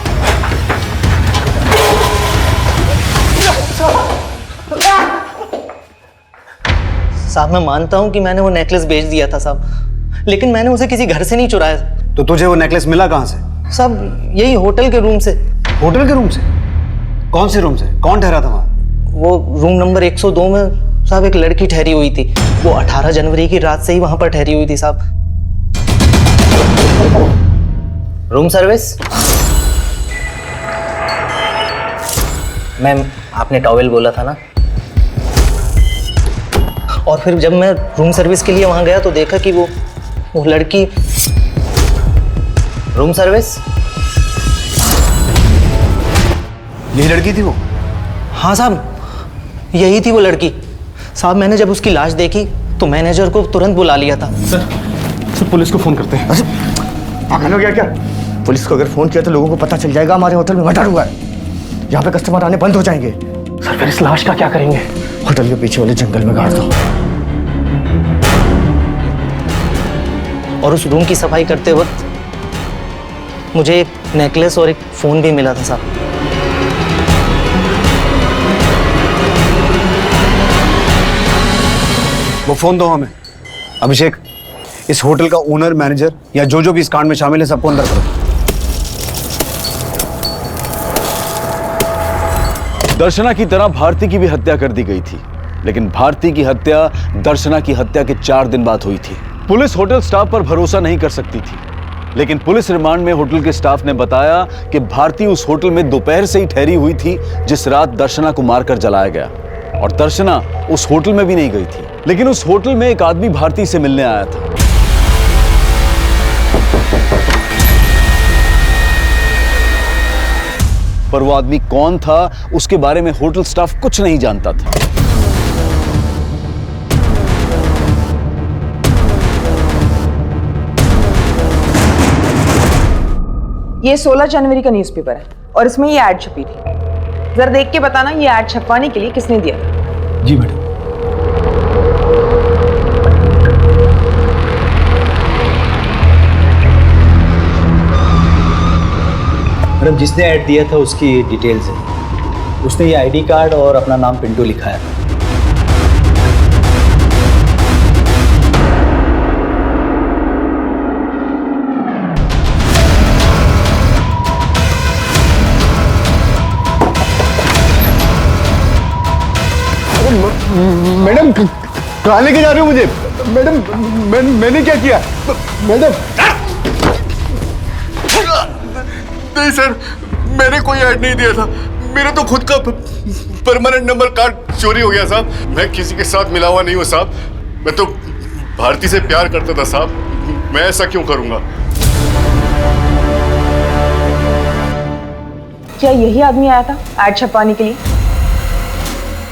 साहब मैं मानता हूँ कि मैंने वो नेकलेस बेच दिया था साहब, लेकिन मैंने उसे किसी घर से नहीं चुराया। तो तुझे वो नेकलेस मिला कहाँ से? साहब यही होटल के रूम से। होटल के रूम से? कौन से रूम से? कौन ठहरा था वहाँ? वो रूम नंबर 102 में साहब एक लड़की ठहरी हुई थी। वो 18 जनवरी की रात से ही वहां पर ठहरी हुई थी साहब। Room service? मैम आपने टॉवेल बोला था ना। और फिर जब मैं रूम सर्विस के लिए वहां गया तो देखा कि वो लड़की। Room service? यही लड़की थी वो? हाँ साहब यही थी वो लड़की। साहब मैंने जब उसकी लाश देखी तो मैनेजर को तुरंत बुला लिया था। सर पुलिस को फोन करते हैं। अरे पागल हो गया क्या? पुलिस को अगर फोन किया तो लोगों को पता चल जाएगा हमारे होटल में मर्डर हुआ है। यहाँ पे कस्टमर आने बंद हो जाएंगे। सर फिर इस लाश का क्या करेंगे? होटल के पीछे वाले जंगल में गाड़ दो। और उस रूम की सफाई करते वक्त मुझे एक नेकलेस और एक फोन भी मिला था साहब। वो फोन दो हमें। अभिषेक, इस होटल का ओनर, मैनेजर या जो भी इस कांड में शामिल है सबको अंदर करो। दर्शना की तरह भारती की भी हत्या कर दी गई थी, लेकिन भारती की हत्या दर्शना की हत्या के 4 दिन बाद हुई थी। पुलिस होटल स्टाफ पर भरोसा नहीं कर सकती थी, लेकिन पुलिस रिमांड में होटल के स्टाफ ने बताया कि भारती उस होटल में दोपहर से ही ठहरी हुई थी जिस रात दर्शना को मारकर जलाया गया, और दर्शना उस होटल में भी नहीं गई थी। लेकिन उस होटल में एक आदमी भारती से मिलने आया था। पर वो आदमी कौन था उसके बारे में होटल स्टाफ कुछ नहीं जानता था। ये 16 जनवरी का न्यूज़पेपर है और इसमें ये ऐड छपी थी। जरा देख के बताना ये ऐड छपवाने के लिए किसने दिया था। जी मैडम। मैडम जिसने ऐड दिया था उसकी डिटेल्स है। उसने ये आईडी कार्ड और अपना नाम पिंटू लिखा है। मैडम कहाँ लेके जा रहे हो मुझे? मैडम मैंने क्या किया? मैडम नहीं सर, मैंने कोई ऐड नहीं दिया था। मेरा तो खुद का परमानेंट नंबर कार्ड चोरी हो गया साहब। मैं किसी के साथ मिला हुआ नहीं हूँ साहब। मैं तो भारती से प्यार करता था साहब। मैं ऐसा क्यों करूँगा? क्या यही आदमी आया था ऐड छपवाने के लिए?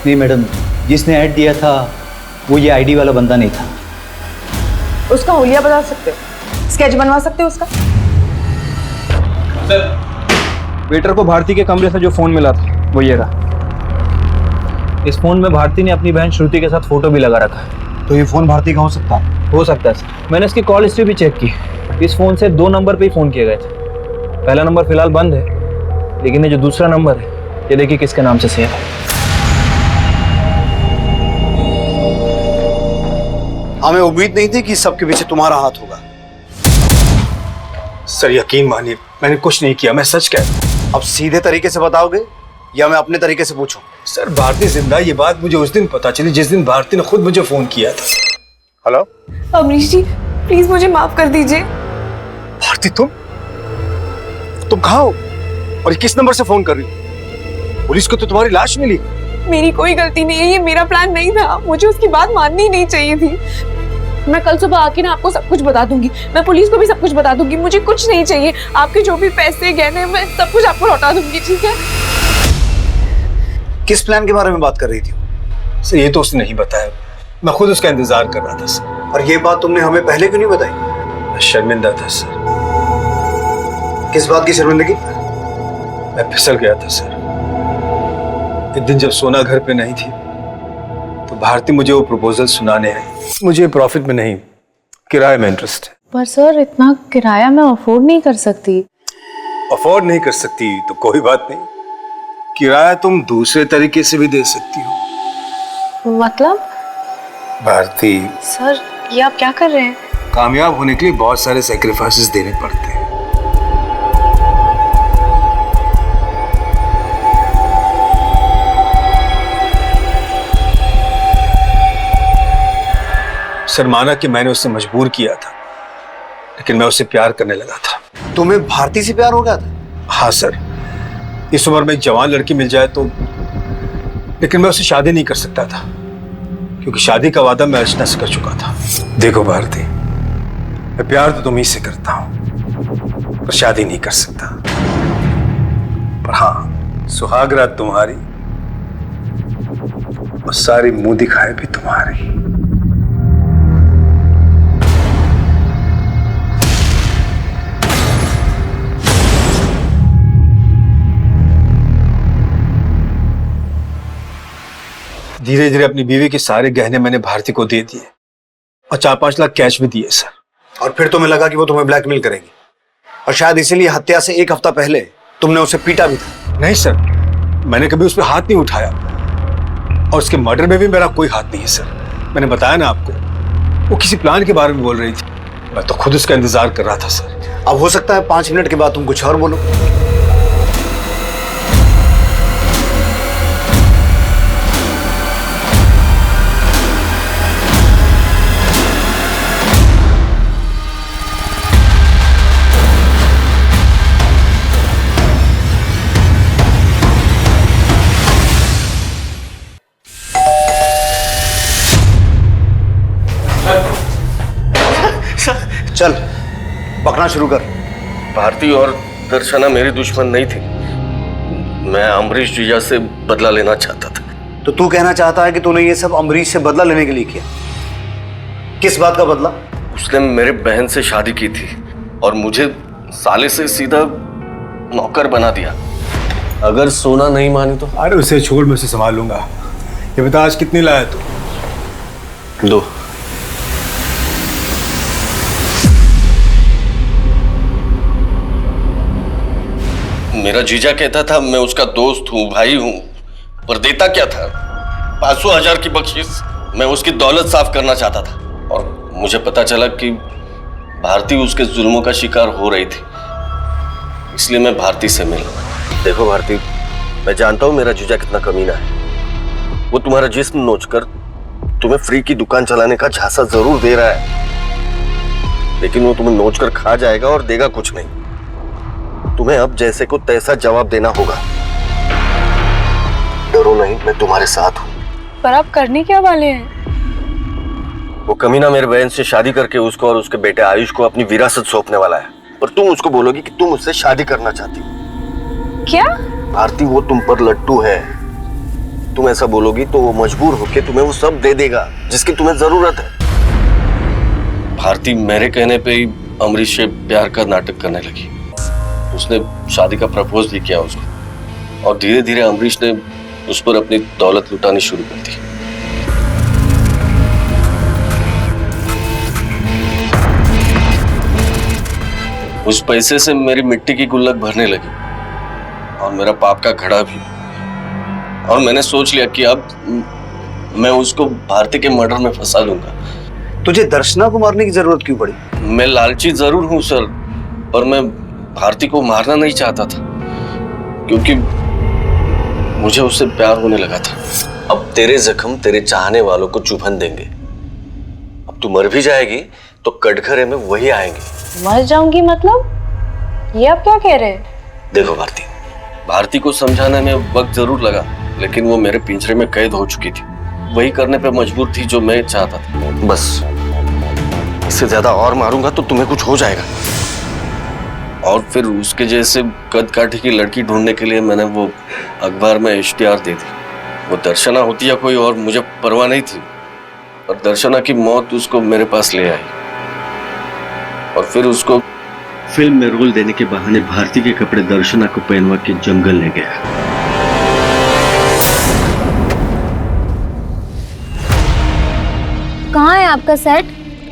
नहीं मैडम, जिसने ऐड दिया था वो ये आईडी वाला बंदा नहीं था। उसका हुलिया बता सकते हो? स्केच बनवा सकते हो उसका? सर वेटर को भारती के कमरे से जो फोन मिला था वो ये रहा। इस फोन में भारती ने अपनी बहन श्रुति के साथ फोटो भी लगा रखा है। तो ये फोन भारती का हो सकता है? हो सकता है सर। मैंने इसकी कॉल हिस्ट्री भी चेक की। इस फोन से 2 नंबर पे ही फोन किए गए थे। पहला नंबर फिलहाल बंद है, लेकिन ये जो दूसरा नंबर है ये देखिए किसके नाम से सेव है। हमें उम्मीद नहीं थी कि सबके पीछे तुम्हारा हाथ होगा। सर यकीन मानिए मैंने कुछ नहीं किया, मैं सच कह रहा हूं। अब सीधे तरीके से बताओगे या मैं अपने तरीके से पूछूं? सर भारती जिंदा, ये बात मुझे उस दिन पता चली जिस दिन भारती ने खुद मुझे फोन किया था। हेलो अमरीश जी, प्लीज मुझे माफ कर दीजिए। भारती तुम कहाँ हो और ये किस नंबर से फोन कर रही हो? पुलिस को तो तुम्हारी लाश मिली। मेरी कोई गलती नहीं है, ये मेरा प्लान नहीं था। मुझे उसकी बात माननी ही नहीं चाहिए थी। मैं कल सुबह आके ना आपको सब कुछ बता दूंगी। मैं पुलिस को भी सब कुछ बता दूंगी। मुझे कुछ नहीं चाहिए, आपके जो भी पैसे गहने मैं सब कुछ आपको लौटा दूंगी, ठीक है? किस प्लान के बारे में बात कर रही थी? सर ये तो उसने नहीं बताया, मैं खुद उसका इंतजार कर रहा था सर। और ये बात तुमने हमें पहले क्यों नहीं बताई? मैं शर्मिंदा था सर। किस बात की शर्मिंदगी? मैं फिसल गया था सर। एक दिन जब सोना घर पे नहीं थी तो भारती मुझे वो प्रपोजल सुनाने आई। मुझे प्रॉफिट में नहीं, किराए में इंटरेस्ट है। पर सर इतना किराया मैं अफोर्ड नहीं कर सकती। अफोर्ड नहीं कर सकती तो कोई बात नहीं, किराया तुम दूसरे तरीके से भी दे सकती हो। मतलब? भारती सर ये आप क्या कर रहे हैं? कामयाब होने के लिए बहुत सारे सैक्रिफाइसेस देने पड़ते हैं। सर माना कि मैंने उससे मजबूर किया था, लेकिन मैं उससे प्यार करने लगा था। तुम्हें भारती से प्यार हो गया था? हाँ सर, इस उम्र में एक जवान लड़की मिल जाए तो, लेकिन मैं उससे शादी नहीं कर सकता था क्योंकि शादी का वादा मैं अर्चना से कर चुका था। देखो भारती, मैं प्यार तो तुम्हीं से करता हूं पर शादी नहीं कर सकता। पर हाँ, सुहागरात तुम्हारी और सारी मुंह दिखाए भी तुम्हारी। धीरे धीरे अपनी बीवी के सारे गहने मैंने भारती को दे दिए और 4-5 लाख कैश भी दिए सर। और फिर तुम्हें लगा कि वो तुम्हें ब्लैकमेल करेगी और शायद इसीलिए हत्या से 1 हफ्ता पहले तुमने उसे पीटा भी था। नहीं सर, मैंने कभी उस पर हाथ नहीं उठाया और उसके मर्डर में भी मेरा कोई हाथ नहीं है सर। मैंने बताया ना आपको, वो किसी प्लान के बारे में बोल रही थी, मैं तो खुद उसका इंतजार कर रहा था सर। अब हो सकता है 5 मिनट के बाद तुम कुछ और बोलो। चल पकना शुरू कर। भारती और दर्शना मेरी दुश्मन नहीं थी, मैं अमरीश जीजा से बदला लेना चाहता था। तो तू कहना चाहता है कि तूने ये सब अमरीश से बदला लेने के लिए किया? किस बात का बदला? उसने मेरे बहन से शादी की थी और मुझे साले से सीधा नौकर बना दिया। अगर सोना नहीं मानी तो? अरे उसे छोड़, मैं उसे संभाल लूंगा। ये बता आज कितनी लाया तू? 2। मेरा जीजा कहता था मैं उसका दोस्त हूँ, भाई हूँ, पर देता क्या था? 500,000 की बख्शिश। मैं उसकी दौलत साफ करना चाहता था और मुझे पता चला कि भारती उसके जुल्मों का शिकार हो रही थी, इसलिए मैं भारती से मिला। देखो भारती, मैं जानता हूँ मेरा जीजा कितना कमीना है। वो तुम्हारा जिस्म नोचकर तुम्हें फ्री की दुकान चलाने का झांसा जरूर दे रहा है, लेकिन वो तुम्हें नोचकर खा जाएगा और देगा कुछ नहीं। तुम्हें अब जैसे को तैसा जवाब देना होगा। डरो नहीं, मैं तुम्हारे साथ हूँ। पर आप करने क्या वाले हैं? वो कमीना मेरे बहन से शादी करके उसको और उसके बेटे आयुष को अपनी विरासत सौंपने वाला है, पर तुम उसको बोलोगी कि तुम उससे शादी करना चाहती हो। क्या? भारती वो तुम पर लट्टू है। तुम ऐसा बोलोगी तो वो मजबूर होकर तुम्हें वो सब दे देगा जिसकी तुम्हें जरूरत है। भारती मेरे कहने पे ही अमरीश से प्यार का नाटक करने लगी उसने शादी का प्रपोज भी किया उसको, और धीरे धीरे अमरीश ने उस पर अपनी दौलत लुटानी शुरू कर दी। उस पैसे से मेरी मिट्टी की गुल्लक भरने लगी और मेरा पाप का घड़ा भी। और मैंने सोच लिया कि अब मैं उसको भारती के मर्डर में फंसा लूंगा। तुझे दर्शना को मारने की जरूरत क्यों पड़ी? मैं लालची जरूर हूं सर, पर मैं भारती को मारना नहीं चाहता था, क्योंकि मुझे उससे प्यार होने लगा था। अब तेरे जख्म तेरे चाहने वालों को चुभन देंगे। अब तू मर भी जाएगी तो कटघरे में वही आएंगे। मर जाऊंगी मतलब? ये आप क्या कह रहे हैं? देखो भारती को समझाने में वक्त जरूर लगा, लेकिन वो मेरे पिंजरे में कैद हो चुकी थी। वही करने पे मजबूर थी जो मैं चाहता था। बस इससे ज्यादा और मारूंगा तो तुम्हें कुछ हो जाएगा। और फिर उसके जैसे कद काठी की लड़की ढूंढने के लिए मैंने वो अखबार में इश्तिहार दे दी। वो दर्शना होती या कोई और मुझे परवाह नहीं थी, और दर्शना की मौत उसको मेरे पास ले आई। और फिर उसको फिल्म में रोल देने के बहाने भारती के कपड़े दर्शना को पहनवा के जंगल ले गया। कहाँ है आपका सेट?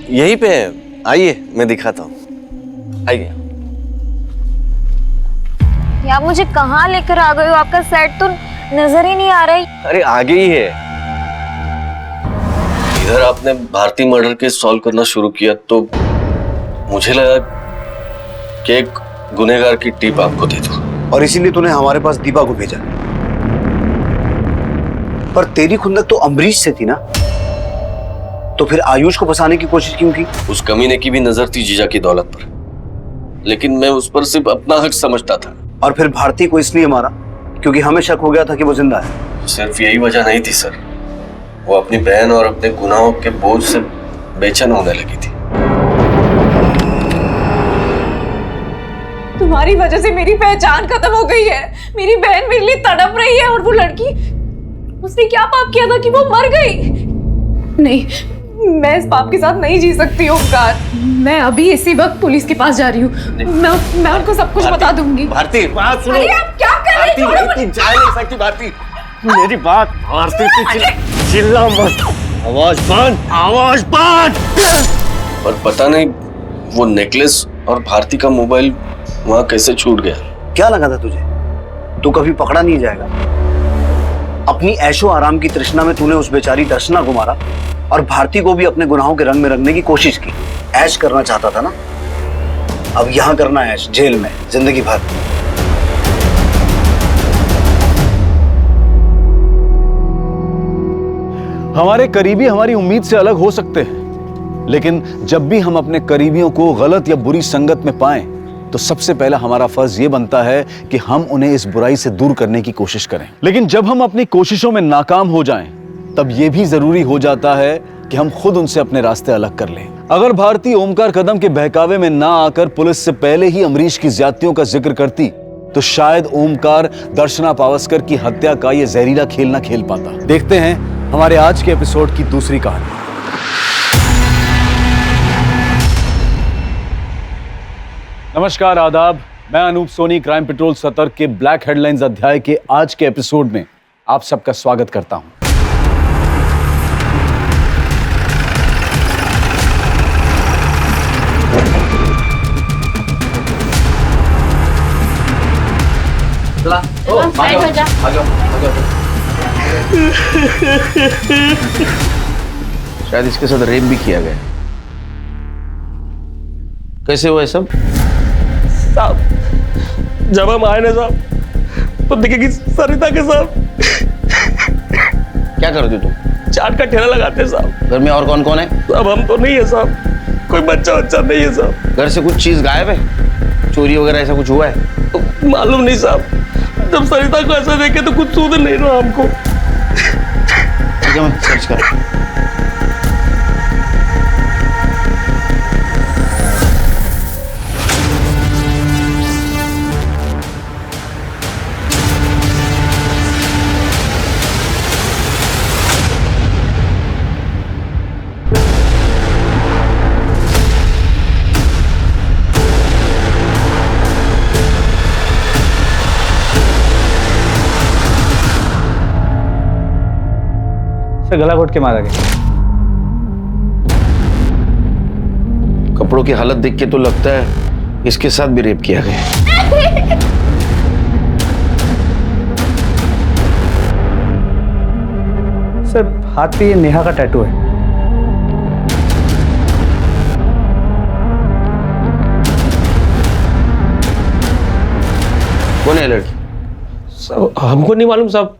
यहीं पे है, आइए मैं दिखाता हूँ। आइए। आप मुझे कहाँ लेकर आ गए हो? आपका सेट तो नजर ही नहीं आ रहा है। अरे आगे ही है। इधर आपने भारती मर्डर केस सॉल्व करना शुरू किया तो मुझे लगा कि एक गुनहगार की टिप आपको दे दूं। और इसीलिए तूने हमारे पास दीपा को भेजा। पर तेरी खुंदक तो अमरीश से थी ना, तो फिर आयुष को फंसाने की कोशिश क्यों की? उस कमीने की भी नजर थी जीजा की दौलत पर, लेकिन मैं उस पर सिर्फ अपना हक समझता था। और फिर भारती को इसलिए मारा क्योंकि हमें शक हो गया था कि वो जिंदा है। सिर्फ यही वजह नहीं थी सर, वो अपनी बहन और अपने गुनाहों के बोझ से बेचैन होने लगी थी। तुम्हारी वजह से मेरी पहचान खत्म हो गई है। मेरी बहन मेरे लिए तड़प रही है, और वो लड़की, उसने क्या पाप किया था कि वो मर गई? नहीं, मैं इस पाप के साथ नहीं जी सकती ओमकार। मैं अभी इसी वक्त पुलिस के पास जा रही हूँ। मैं उनको सब कुछ बता दूंगी। भारती बात सुनो। अरे आप क्या कर रही हो? भारती जा नहीं सकती। भारती मेरी बात। भारती चिल्ला मत, आवाज बंद। पर पता नहीं वो नेकलेस और भारती का मोबाइल वहां कैसे छूट गया। क्या लगा था तुझे तू कभी पकड़ा नहीं जाएगा? अपनी ऐशो आराम की तृष्णा में तूने उस बेचारी दर्शना को मारा और भारती को भी अपने गुनाहों के रंग में रंगने की कोशिश की। ऐश करना चाहता था ना, अब यहां करना ऐश जेल में जिंदगी भर। हमारे करीबी हमारी उम्मीद से अलग हो सकते हैं, लेकिन जब भी हम अपने करीबियों को गलत या बुरी संगत में पाएं तो सबसे पहला हमारा फर्ज ये बनता है कि हम उन्हें इस बुराई से दूर करने की कोशिश करें। लेकिन जब हम अपनी कोशिशों में नाकाम हो जाएं, तब यह भी जरूरी हो जाता है कि हम खुद उनसे अपने रास्ते अलग कर लें। अगर भारती ओमकार कदम के बहकावे में ना आकर पुलिस से पहले ही अमरीश की ज्यादतियों का जिक्र करती तो शायद ओमकार दर्शना पावस्कर की हत्या का यह जहरीला खेल ना खेल पाता। देखते हैं हमारे आज के एपिसोड की दूसरी कहानी। नमस्कार, आदाब। मैं अनूप सोनी क्राइम पेट्रोल सतर्क के ब्लैक हेडलाइंस अध्याय के आज के एपिसोड में आप सबका स्वागत करता हूं। शायद इसके साथ रेप भी किया गया। कैसे हुआ है सब? साहब, जब हम आए ना साहब तो देखे कि सरिता के साथ क्या करती तुम? चाट का ठेला लगाते साहब। घर में और कौन कौन है? साहब हम तो नहीं है साहब, कोई बच्चा नहीं है साहब। घर से कुछ चीज गायब है? चोरी वगैरह ऐसा कुछ हुआ है? तो मालूम नहीं साहब, जब सरिता को ऐसा देखे तो कुछ सूझ नहीं रहा हमको। ठीक है, मैं सर्च कर। सर गला घोट के मारा गया। कपड़ों की हालत देख के तो लगता है इसके साथ भी रेप किया गया है। सर हाथ पे ये नेहा का टैटू है। कौन है लड़की? साहब हमको नहीं मालूम साहब,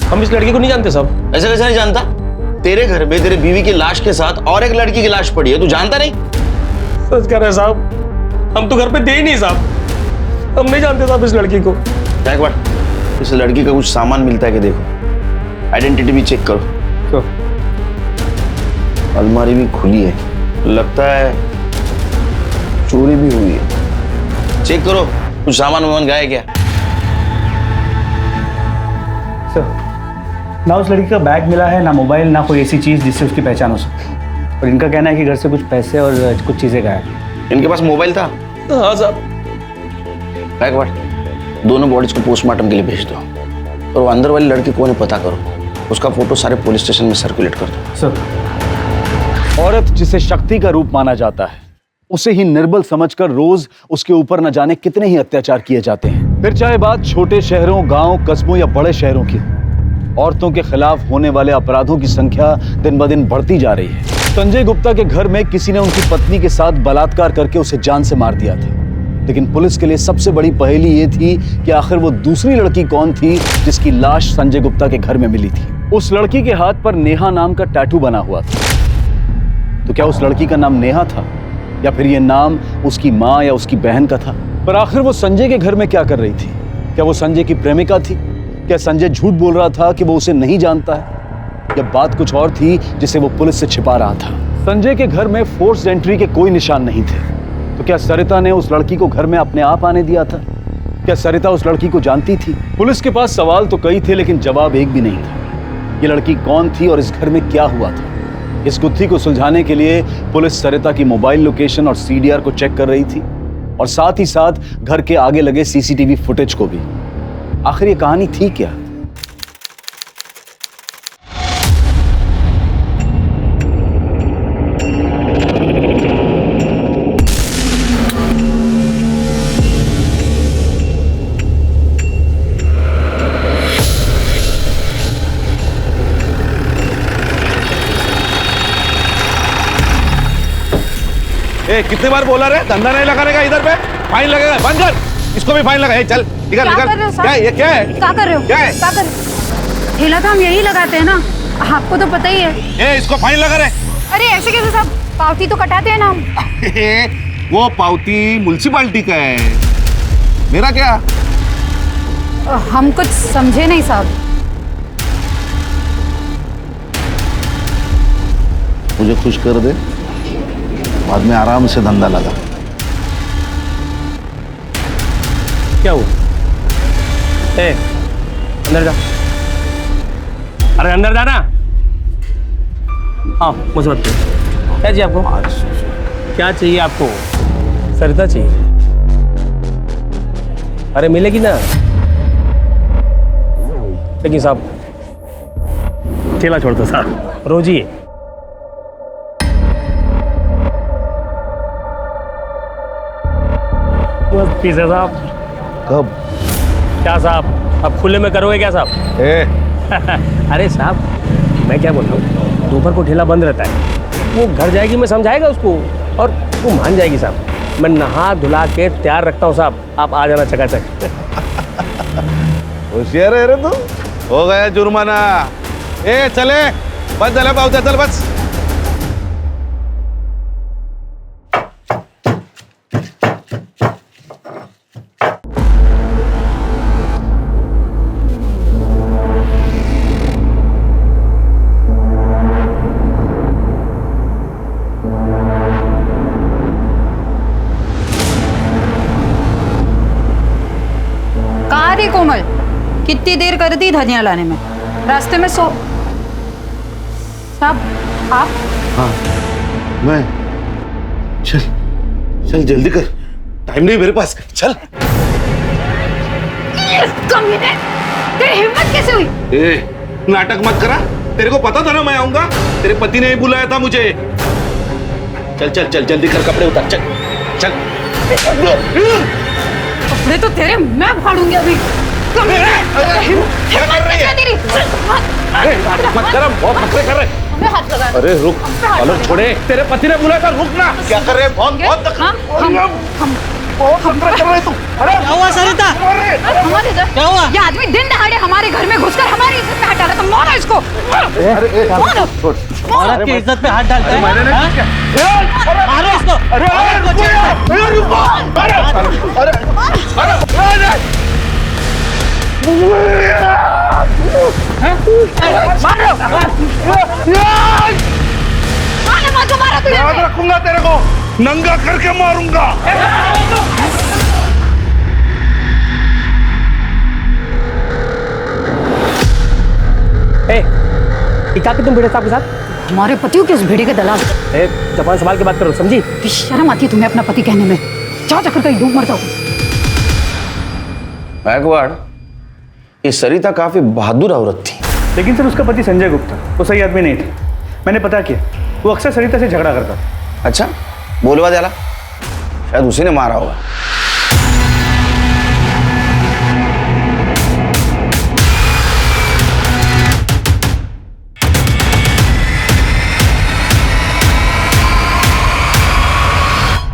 हम इस लड़की को नहीं जानते साहब। ऐसा कैसे नहीं जानता? तेरे घर में तेरे बीवी की लाश के साथ और एक लड़की की लाश पड़ी है, तू जानता नहीं? सच कह रहे हैं साहब, हम तो घर पे थे ही नहीं साहब, हम नहीं जानते साहब इस लड़की को। एक बार इस लड़की का कुछ सामान मिलता है कि देखो, आइडेंटिटी भी चेक करो। तो अलमारी भी खुली है, लगता है चोरी भी हुई है। चेक करो कुछ सामान वामान गया है क्या? सर ना उस लड़की का बैग मिला है, ना मोबाइल, ना कोई ऐसी चीज जिससे उसकी पहचान हो सके। और इनका कहना है कि घर से कुछ पैसे और कुछ चीजें गायब। इनके पास मोबाइल था? हाँ साहब। एक बार दोनों बॉडीज को पोस्टमार्टम के लिए भेज दो, और वो अंदर वाली लड़की कौन है पता करो, उसका फोटो सारे पुलिस स्टेशन में सर्कुलेट कर दो। सर औरत जिसे शक्ति का रूप माना जाता है, उसे ही निर्बल समझकर रोज उसके ऊपर न जाने कितने ही अत्याचार किए जाते हैं। फिर चाहे बात छोटे शहरों, गांव, कस्बों या बड़े शहरों की, औरतों के खिलाफ होने वाले अपराधों की संख्या दिन ब दिन बढ़ती जा रही है। संजय गुप्ता के घर में किसी ने उनकी पत्नी के साथ बलात्कार करके उसे जान से मार दिया था, लेकिन पुलिस के लिए सबसे बड़ी पहेली ये थी कि आखिर वो दूसरी लड़की कौन थी जिसकी लाश संजय गुप्ता के घर में मिली थी। उस लड़की के हाथ पर नेहा नाम का टैटू बना हुआ था। तो क्या उस लड़की का नाम नेहा था, या फिर ये नाम उसकी माँ या उसकी बहन का था? पर आखिर वो संजय के घर में क्या कर रही थी? क्या वो संजय की प्रेमिका थी? क्या संजय झूठ बोल रहा था कि वो उसे नहीं जानता है, या बात कुछ और थी जिसे वो पुलिस से छिपा रहा था? संजय के घर में फोर्स्ड एंट्री के कोई निशान नहीं थे, तो क्या सरिता ने उस लड़की को घर में अपने आप आने दिया था? क्या सरिता उस लड़की को जानती थी? पुलिस के पास सवाल तो कई थे, लेकिन जवाब एक भी नहीं था। ये लड़की कौन थी और इस घर में क्या हुआ था? इस गुत्थी को सुलझाने के लिए पुलिस सरिता की मोबाइल लोकेशन और सीडीआर को चेक कर रही थी, और साथ ही साथ घर के आगे लगे सीसीटीवी फुटेज को भी। आखिर ये कहानी थी क्या? कितनी बार बोला रे, धंधा नहीं लगाने का इधर पे, फाइन लगेगा, बंद कर, इसको भी फाइन लगा। चल निकल निकल। क्या है ये, क्या है? क्या कर रहे हो? क्या है? क्या कर रहे हो? ठेला तो हम यही लगाते हैं ना, आपको तो पता ही है। इसको फाइन लगा रे। अरे ऐसे कैसे साहब, पावती तो कटाते हैं ना हम। वो पावती म्युनिसिपालिटी का है, मेरा क्या? हम कुछ समझे नहीं साहब। मुझे खुश कर दे, बाद में आराम से धंधा लगा। क्या हुआ? ए, अंदर जा। अरे अंदर जाना। हाँ मुझे बात करो, क्या चाहिए आपको? क्या चाहिए आपको? सरिता चाहिए? अरे मिलेगी ना। लेकिन साहब ठेला छोड़ दो साहब, रोज ही है। पीस है साहब। कब? क्या साहब, अब खुले में करोगे क्या साहब? अरे साहब मैं क्या बोल रहा हूँ, दोपहर को ठेला बंद रहता है, वो घर जाएगी, मैं समझाएगा उसको और वो मान जाएगी साहब। मैं नहा धुला के तैयार रखता हूँ साहब, आप आ जाना चकाचक। होशियार है रे तू। हो गया जुर्माना। चले बस, चले पावते, चल बस। कोमल कितनी देर कर दी धनिया लाने में, रास्ते में सो। साहब आप? हाँ मैं। चल चल जल्दी कर, टाइम नहीं मेरे पास, चल। तेरी हिम्मत कैसे हुई? नाटक मत करा, तेरे को पता था ना मैं आऊंगा, तेरे पति ने ही बुलाया था मुझे। चल चल चल जल्दी कर, कपड़े उतार, चल चल। कपड़े तो तेरे मैं फाड़ूंगी अभी। मत कर, हम बहुत नखरे कर रहे। अरे रुक, कॉलर छोड़े, तेरे पति ने बुलाया था, रुक ना। क्या कर रहे? बहुत क्या हुआ सरिता? क्या हुआ? ये आदमी दिन दहाड़े हमारे घर में घुसकर हमारी इज्जत पे हाथ डाला, तो मारो इसको। औरत की इज्जत पे हाथ डालता है? मैंने नहीं किया। मारो इसको। याद रखूंगा तेरे को, नंगा करके मारूंगा। क्या तुम भिड़े साहब के साथ? हमारे पतियों के उस भेड़े के दलाल। जबान संभाल के बात करो, समझी? शर्म आती है तुम्हें अपना पति कहने में? जाओ जाकर कहीं डूब मर जाओ। गायकवाड़, ये सरिता काफी बहादुर औरत थी। लेकिन सर उसका पति संजय गुप्ता वो सही आदमी नहीं था। मैंने पता किया, वो अक्सर सरिता से झगड़ा करता था। अच्छा, बोलवा दिला, शायद उसी ने मारा होगा।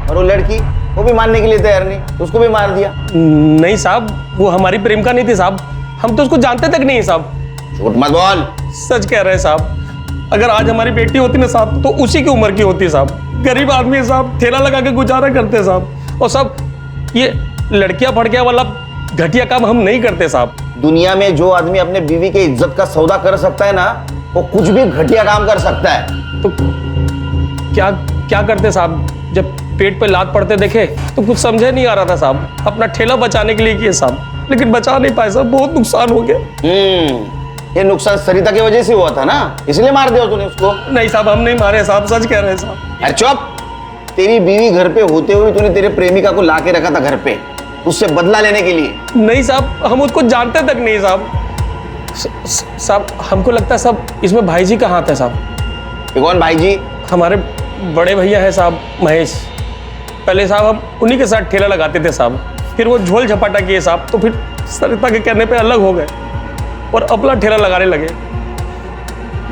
और वो लड़की, वो भी मानने के लिए तैयार नहीं, उसको भी मार दिया। नहीं साहब, वो हमारी प्रेमिका नहीं थी साहब, हम तो उसको जानते तक नहीं है साहब। झूठ मत बोल। सच कह रहे हैं साहब, अगर आज हमारी बेटी होती ना साहब, तो उसी की उम्र की होती साहब। गरीब आदमी है साहब, ठेला लगा के गुजारा करते हैं साहब। और साहब, ये लड़कियां फड़कियां वाला घटिया काम हम नहीं करते साहब। दुनिया में जो आदमी अपने बीवी के इज्जत का सौदा कर सकता है ना, वो कुछ भी घटिया काम कर सकता है। तो क्या क्या करते साहब? जब पेट पे लात पड़ते देखे तो कुछ समझे नहीं आ रहा था साहब। अपना ठेला बचाने के लिए किए साहब, लेकिन बचा नहीं पाए साहब, बहुत नुकसान हो गया। ये नुकसान सरिता की वजह से हुआ था ना, इसलिए मार दिया तूने उसको? नहीं साहब, हम नहीं मारे साहब, सच कह रहे हैं साहब। अरे चुप! तेरी बीवी घर पे होते हुए तूने तेरे प्रेमिका को लाके रखा था घर पे, उससे बदला लेने के लिए। नहीं साहब, हम उसको जानते तक नहीं साहब। साहब, हमको लगता है साहब इसमें भाई जी का हाथ है साहब। कौन भाई जी? हमारे बड़े भैया है साहब, महेश। पहले साहब हम उन्हीं के साथ ठेला लगाते थे साहब, फिर वो झोल झपाटा किए साहब, तो फिर सरिता के कहने पे अलग हो गए और अपना ठेला लगाने लगे।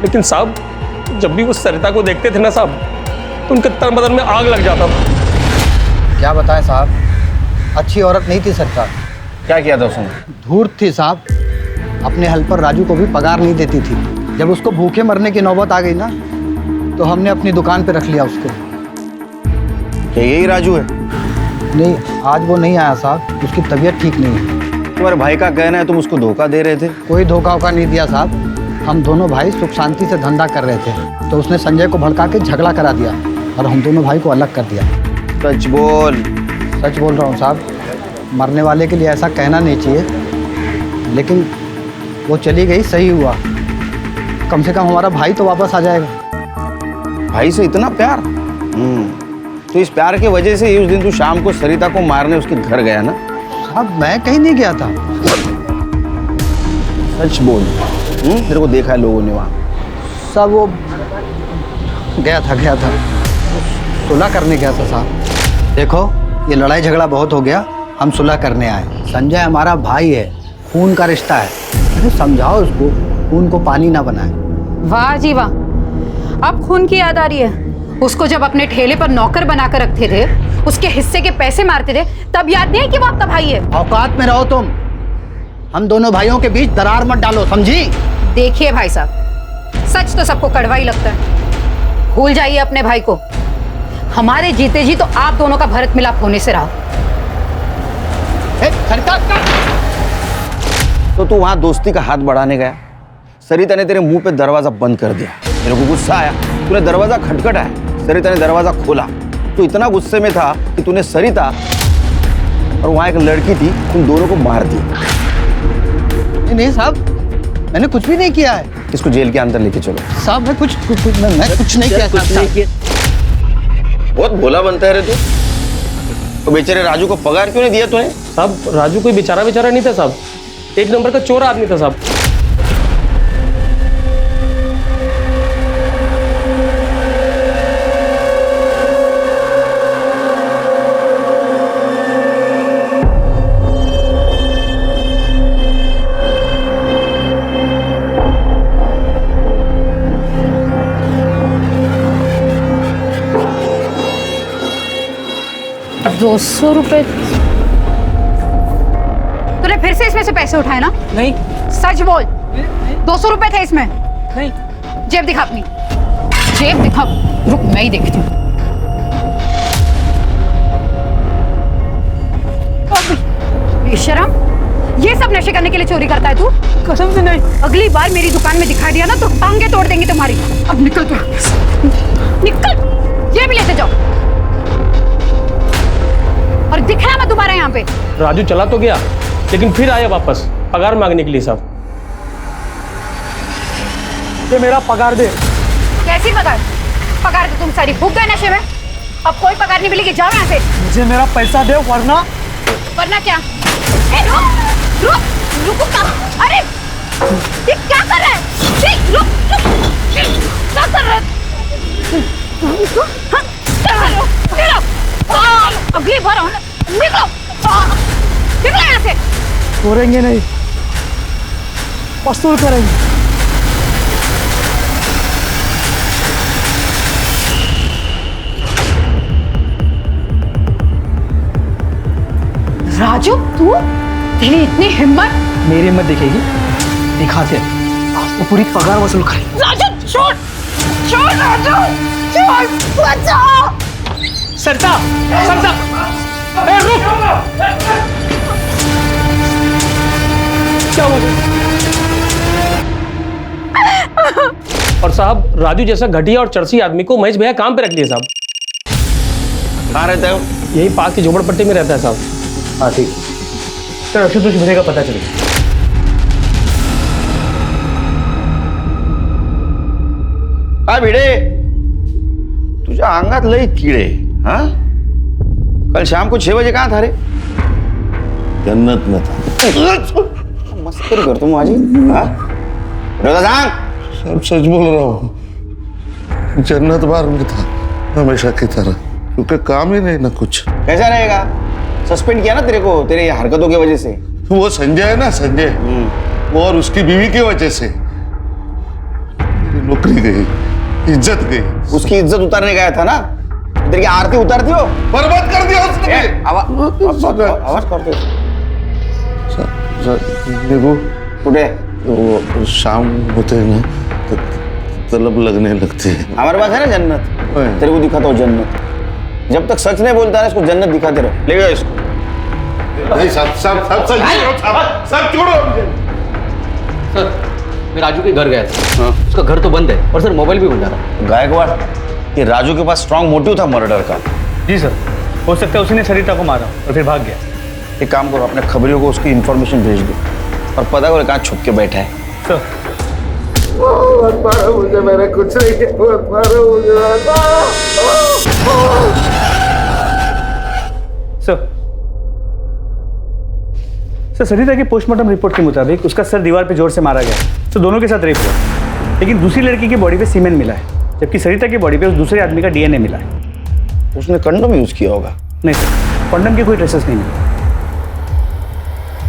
लेकिन साहब, जब भी वो सरिता को देखते थे ना साहब, तो उनके तन बदन में आग लग जाता था। क्या बताएं साहब, अच्छी औरत नहीं थी सरिता। क्या किया था उसने? धूर्त थी साहब, अपने हेल्पर राजू को भी पगार नहीं देती थी। जब उसको भूखे मरने की नौबत आ गई ना, तो हमने अपनी दुकान पे रख लिया उसको। क्या यही राजू है? नहीं, आज वो नहीं आया साहब, उसकी तबीयत ठीक नहीं है। तुम्हारे भाई का कहना है तुम उसको धोखा दे रहे थे? कोई धोखा वोखा नहीं दिया साहब, हम दोनों भाई सुख शांति से धंधा कर रहे थे, तो उसने संजय को भड़का के झगड़ा करा दिया और हम दोनों भाई को अलग कर दिया। सच बोल। सच बोल रहा हूँ साहब, मरने वाले के लिए ऐसा कहना नहीं चाहिए, लेकिन वो चली गई, सही हुआ। कम से कम हमारा भाई तो वापस आ जाएगा। भाई से इतना प्यार? तो इस प्यार की वजह से ही उस दिन तू शाम को सरिता को मारने उसके घर गया ना? साहब, मैं कहीं नहीं गया था। सच बोल। तेरे को देखा है लोगों ने वहाँ? सब वो गया था, सुलह करने गया था साहब। देखो, ये लड़ाई झगड़ा बहुत हो गया, हम सुलह करने आए। संजय हमारा भाई है, खून का रिश्ता है, अरे समझाओ उसको, खून को पानी ना बनाए। वाह जी वाह, अब खून की याद आ रही है। उसको जब अपने ठेले पर नौकर बनाकर रखते थे, उसके हिस्से के पैसे मारते थे, तब याद नहीं कि वो आपका भाई है? औकात में रहो तुम, हम दोनों भाइयों के बीच दरार मत डालो, समझी? देखिए भाई साहब, सच तो सबको कड़वा ही लगता है। भूल जाइए अपने भाई को। हमारे जीते जी तो आप दोनों का भरत मिलाप होने से रहा। तो तू वहां दोस्ती का हाथ बढ़ाने गया, सरिता ने तेरे मुंह पे दरवाजा बंद कर दिया, मेरे को गुस्सा आया, तूने दरवाजा खटखटाया, सरिता ने दरवाजा खोला, तू इतना गुस्से में था कि तूने सरिता और वहां एक लड़की थी, उन दोनों को मार दिया। नहीं साहब, मैंने कुछ भी नहीं किया है। इसको जेल के अंदर लेके चलो। साहब, मैं कुछ नहीं किया। बहुत भोला बनता है रे तू। तो बेचारे राजू को पगार क्यों नहीं दिया तूने? साहब, राजू कोई बेचारा नहीं था साहब, एक नंबर का चोर आदमी था साहब। 200 रुपए? तूने फिर से इसमें से पैसे उठाए ना? नहीं। सच बोल, 200 रुपए थे इसमें? नहीं। जेब दिखा अपनी, जेब दिखा। रुक, मैं ही देखती हूँ। बेशरम, ये सब नशे करने के लिए चोरी करता है तू? कसम से नहीं। अगली बार मेरी दुकान में दिखाई दिया ना तो टांगे तोड़ देंगे तुम्हारी। अब निकल तू, निकल। ये भी लेते जाओ और दिखना मत दोबारा यहाँ पे। राजू चला तो गया लेकिन फिर आया वापस पगार मांगने के लिए साहब। ये मेरा पगार दे। कैसी पगार? पगार तो तुम सारी फूक गए नशे में। अब कोई पगार नहीं मिलेगी, जाओ यहाँ से। मुझे मेरा पैसा दे वरना। वरना क्या? ए, रुक रुक रुको क्या? अरे ये क्या कर रहा है? रुक रुक, क्या कर रहा है? हाँ, क्या कर रहे हो? अगली बार आओ ना, निकलो, निकलो यहाँ से। छोड़ेंगे नहीं, वसूल करेंगे। राजू, तू? तेरी इतनी हिम्मत? मेरी हिम्मत दिखेगी, दिखाते आज तो पूरी पगार वसूल करेंगे। राजू छोड़, छोड़ राजू, छोड़, बचाओ। सरता, सरता, ए रुक। क्या हुआ? और साहब राजू जैसा घटिया और चरसी आदमी को महेश भैया काम पे रख लिए साहब। कहाँ रहता है वो? यही पास की झोपड़पट्टी में रहता है साहब। हाँ ठीक, चलो आशुतोष भैया का पता चलेगा। हा भिडे, तुझ्या अंगात लई किडे। हाँ, कल शाम को 6 बजे कहाँ था रे? जन्नत में था। मस्करी करतो माझी। हाँ, सांग। सब सच बोल रहा हूँ, जन्नत बार में था हमेशा की तरह, क्योंकि काम ही नहीं ना कुछ। कैसा रहेगा? सस्पेंड किया ना तेरे को तेरे हरकतों की वजह से। वो संजय है ना, संजय, वो और उसकी बीवी की वजह से मेरी नौकरी गई, इज्जत गई। उसकी इज्जत उतारने गया था ना, तेरी आरती उतारती हो, बर्बाद कर दिया उसने। आवाज करते देखो कुठे वो शाम होते हैं ना तो तलब लगने लगती है। हमारे पास है ना जन्नत, तेरे को दिखाता हूँ जन्नत। जब तक सच नहीं बोलता है इसको जन्नत दिखाते रहो। ले गया इसको। नहीं सब छोड़ो। सर मैं राजू के घर गया था। उसका घर तो बंद है और सर मोबाइल भी बंद रहा। गायकवाड़, ये राजू के पास स्ट्रॉन्ग मोटिव था मर्डर का। जी सर, हो सकता है उसी ने सरिता को मारा और फिर भाग गया। एक काम करो, अपने खबरियों को उसकी इंफॉर्मेशन भेज दो और पता करो कहाँ छुप के बैठा है। सर मुझे, मैंने कुछ नहीं किया, सर सरिता की पोस्टमार्टम रिपोर्ट के मुताबिक उसका सर दीवार पे जोर से मारा गया, तो दोनों के साथ रेप हुआ। लेकिन दूसरी लड़की की बॉडी पे सीमेंट मिला है, जबकि सरिता की बॉडी पे उस दूसरे आदमी का डीएनए मिला है। उसने कंडोम यूज किया होगा? नहीं सर, कंडोम के कोई ट्रेसेस नहीं मिले।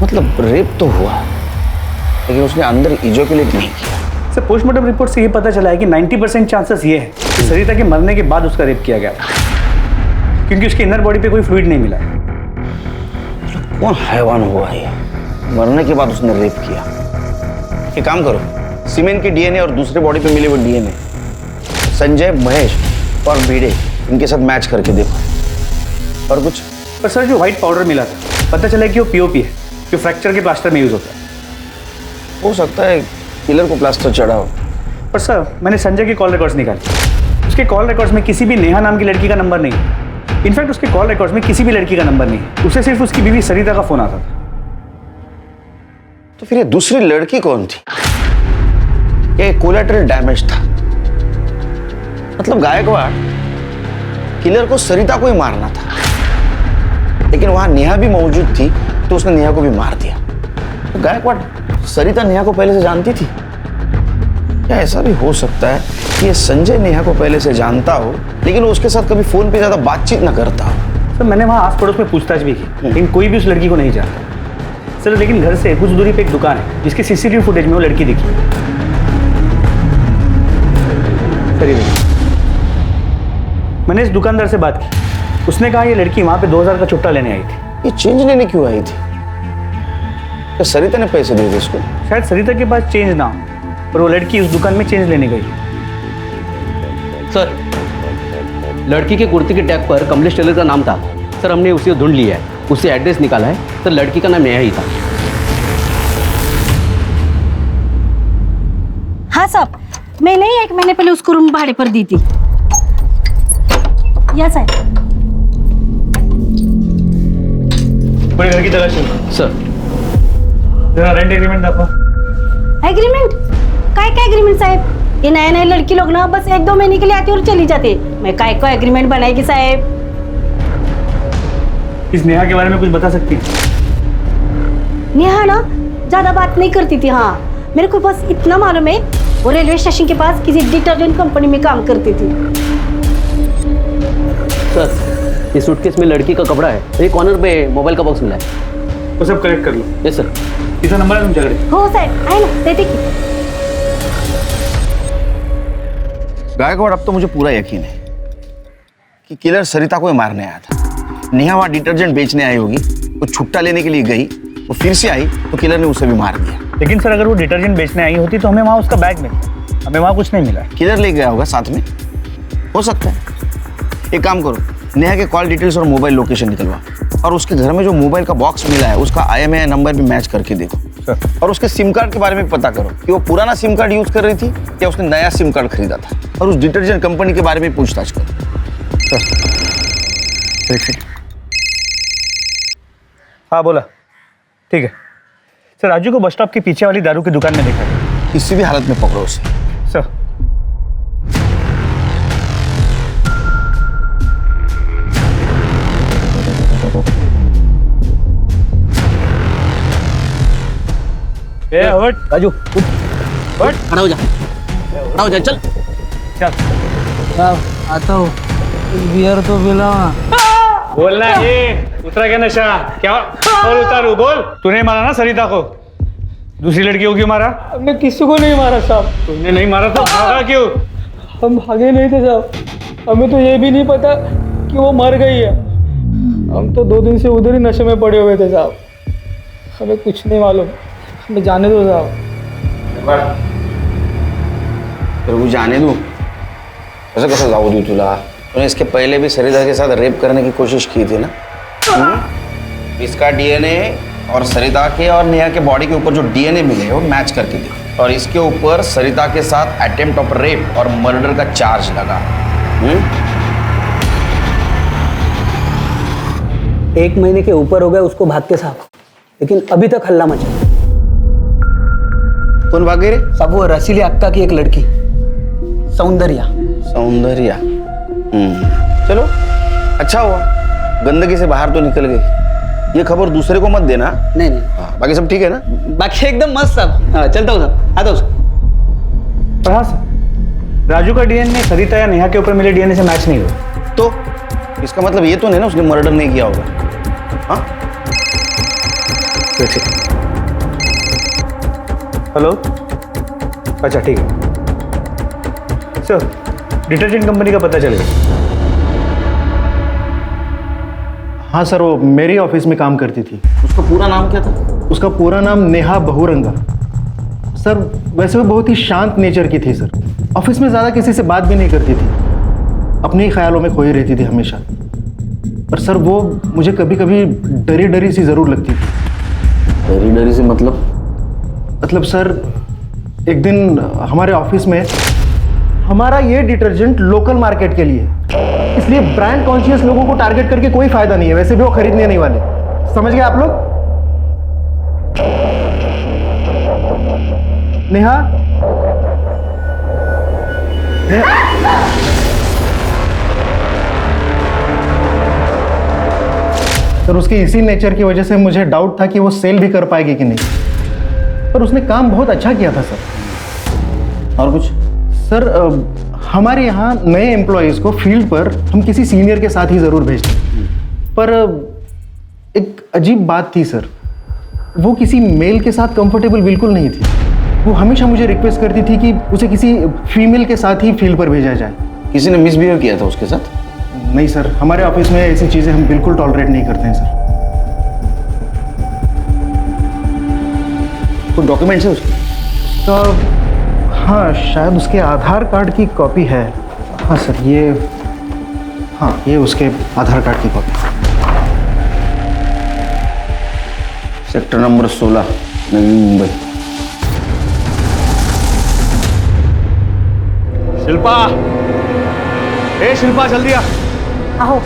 मतलब रेप तो हुआ लेकिन उसने अंदर इजोकुलेट नहीं किया। सर पोस्टमार्टम रिपोर्ट से ये पता चला है कि 90% चांसेस ये है कि सरिता के मरने के बाद उसका रेप किया गया था, क्योंकि उसके इनर बॉडी पे कोई फ्लूइड नहीं मिला है। कौन हैवान हुआ ये, मरने के बाद उसने रेप किया? एक काम करो, सीमेंट के डीएनए और दूसरे बॉडी पे मिले हुए डीएनए संजय, महेश और भिड़े, इनके साथ मैच करके देखो। और कुछ? पर सर जो व्हाइट पाउडर मिला था, पता चला कि वो पीओपी है, जो फ्रैक्चर के प्लास्टर में यूज होता है। हो सकता है किलर को प्लास्टर चढ़ा हो। पर सर मैंने संजय के कॉल रिकॉर्ड्स निकाले, उसके कॉल रिकॉर्ड्स में किसी भी नेहा नाम की लड़की का नंबर नहीं है। इनफैक्ट उसके कॉल रिकॉर्ड्स में किसी भी लड़की का नंबर नहीं है, उसे सिर्फ उसकी बीवी सरिता का फोन आता था। तो फिर ये दूसरी लड़की कौन थी? ये कोलैटरल डैमेज था। मतलब गायकवाड़ किलर को सरिता को ही मारना था, लेकिन वहां नेहा भी मौजूद थी तो उसने नेहा को भी मार दिया। तो गायकवाड़ सरिता नेहा को पहले से जानती थी? क्या ऐसा भी हो सकता है कि ये संजय नेहा को पहले से जानता हो लेकिन उसके साथ कभी फोन पे ज्यादा बातचीत ना करता हो? सर मैंने वहाँ आस पड़ोस में पूछताछ भी की, लेकिन कोई भी उस लड़की को नहीं जानता। सर लेकिन घर से कुछ दूरी पे एक दुकान है जिसके सीसीटीवी फुटेज में वो लड़की दिखी। सर ये देखिए, मैंने इस दुकानदार से बात की उसने कहा ये लड़की वहाँ पे 2000 का चुट्टा लेने आई थी। ये चेंज लेने क्यों आई थी? क्या सरिता ने पैसे दिए थे इसको? शायद सरिता के पास चेंज ना हो, पर वो लड़की उस दुकान में चेंज लेने गई। सर, लड़की के कुर्ती के टैग पर कमलेश टेलर का नाम था। सर, हमने उसे ढूंढ लिया है, उससे एड्रेस निकाला है। सर, लड़की का नाम नेहा ही था। हाँ साहब, मैंने 1 महीने पहले उसको रूम भाड़े पर दी थी। यस है। पूरे घर की तलाशी। सर, जरा रेंट एग्रीमेंट देखो। एग्रीमेंट? काय का एग्रीमेंट साहब? ये नए नए लड़की लोग ना बस 1-2 महीने के लिए आती और चली जाती। मैं काय को एग्रीमेंट बनाएगी साहब? इस नेहा के बारे में कुछ बता सकती? नेहा ना ज्यादा बात नहीं करती थी। हाँ, मेरे को बस इतना मालूम है, वो रेलवे स्टेशन के पास किसी डिटर्जेंट कंपनी में काम करती थी। सर, इस सूटकेस में लड़की का कपड़ा है, एक कॉर्नर पे मोबाइल का बॉक्स मिला है। वो सब कलेक्ट कर लो। Yes sir. इसका नंबर है तुम झगड़े? हो साहब, आए ना, देते की। गायकवाड़, अब तो मुझे पूरा यकीन है कि किलर सरिता को ही मारने आया था। नेहा वहाँ डिटर्जेंट बेचने आई होगी, वो छुट्टा लेने के लिए गई, वो फिर से आई तो किलर ने उसे भी मार दिया। लेकिन सर, अगर वो डिटर्जेंट बेचने आई होती तो हमें वहाँ उसका बैग मिलता, हमें वहाँ कुछ नहीं मिला। किलर ले गया होगा साथ में, हो सकता है। एक काम करो, नेहा के कॉल डिटेल्स और मोबाइल लोकेशन निकलवा, और उसके घर में जो मोबाइल का बॉक्स मिला है उसका IMEI नंबर भी मैच करके देखो। और उसके सिम कार्ड के बारे में पता करो कि वो पुराना सिम कार्ड यूज कर रही थी या उसने नया सिम कार्ड खरीदा था, और उस डिटर्जेंट कंपनी के बारे में पूछताछ करो। हाँ बोला, ठीक है सर। राजू को बस स्टॉप के पीछे वाली दारू की दुकान में देखा है। किसी भी हालत में पकड़ो उसे सर। राजू खड़ा हो जा, खड़ा हो जा, चल चल। आता हूँ, बियर तो पिलावा। बोलना ये उतरा क्या नशा? क्या और उतारू? बोल। तूने मारा ना सरिता को? दूसरी लड़की को क्यों मारा? हमने किसी को नहीं मारा साहब। तुमने नहीं मारा तो भागा क्यों? हम भागे नहीं थे साहब, हमें तो ये भी नहीं पता कि वो मर गई है। हम तो 2 दिन से उधर ही नशे में पड़े हुए थे साहब, हमें कुछ नहीं मालूम। हमें जाने दो साहब। प्रभु जाने दो? ऐसा कैसा जाऊ दूँ तुला? तूने इसके पहले भी सरिता के साथ रेप करने की कोशिश की थी ना? इसका DNA और सरिता के और नेहा के बॉडी के ऊपर जो DNA मिले वो मैच करके दे, और इसके ऊपर सरिता के साथ अटेम्प्ट ऑफ रेप और मर्डर का चार्ज लगा। 1 महीने के ऊपर हो गए उसको भागते साहब, लेकिन अभी तक हल्ला मचा। कौन भागे रे? सब वो रसीली अक्का की एक लड़की, सौंदर्या। सौंदर्या? चलो अच्छा हुआ, गंदगी से बाहर तो निकल गई। ये खबर दूसरे को मत देना। नहीं। हाँ, बाकी सब ठीक है ना? बाकी एकदम मस्त साहब। हाँ, चलता हूँ साहब, आता हूँ। हाँ सर, राजू का DNA सरिता या नेहा के ऊपर मिले DNA से मैच नहीं हुआ। तो इसका मतलब ये तो नहीं ना उसने मर्डर नहीं किया होगा? हाँ? हेलो, अच्छा ठीक है सर। डिटर्जेंट कंपनी का पता चल गया? हाँ सर, वो मेरी ऑफिस में काम करती थी। उसका पूरा नाम क्या था? उसका पूरा नाम नेहा बहुरंगा। सर वैसे वो बहुत ही शांत नेचर की थी सर, ऑफिस में ज़्यादा किसी से बात भी नहीं करती थी, अपने ही ख्यालों में खोई रहती थी हमेशा। पर सर वो मुझे कभी कभी डरी डरी सी ज़रूर लगती थी। डरी डरी सी मतलब? मतलब सर, एक दिन हमारे ऑफिस में हमारा ये डिटर्जेंट लोकल मार्केट के लिए, इसलिए ब्रांड कॉन्शियस लोगों को टारगेट करके कोई फायदा नहीं है, वैसे भी वो खरीदने नहीं वाले। समझ गए आप लोग? नेहा, सर उसकी इसी नेचर की वजह से मुझे डाउट था कि वो सेल भी कर पाएगी कि नहीं, पर उसने काम बहुत अच्छा किया था सर। और कुछ? सर हमारे यहाँ नए एम्प्लॉयज़ को फील्ड पर हम किसी सीनियर के साथ ही ज़रूर भेजते हैं, पर एक अजीब बात थी सर, वो किसी मेल के साथ कंफर्टेबल बिल्कुल नहीं थी। वो हमेशा मुझे रिक्वेस्ट करती थी कि उसे किसी फीमेल के साथ ही फील्ड पर भेजा जाए। किसी ने मिसबिहेव किया था उसके साथ? नहीं सर, हमारे ऑफिस में ऐसी चीज़ें हम बिल्कुल टॉलरेट नहीं करते हैं सर। तो डॉक्यूमेंट्स है उसके? तो हाँ, शायद उसके आधार कार्ड की कॉपी है। हाँ सर, ये उसके आधार कार्ड की copy. Sector number 16, Navi Mumbai. Shilpa, ए शिल्पा जल्दी आ। आहो,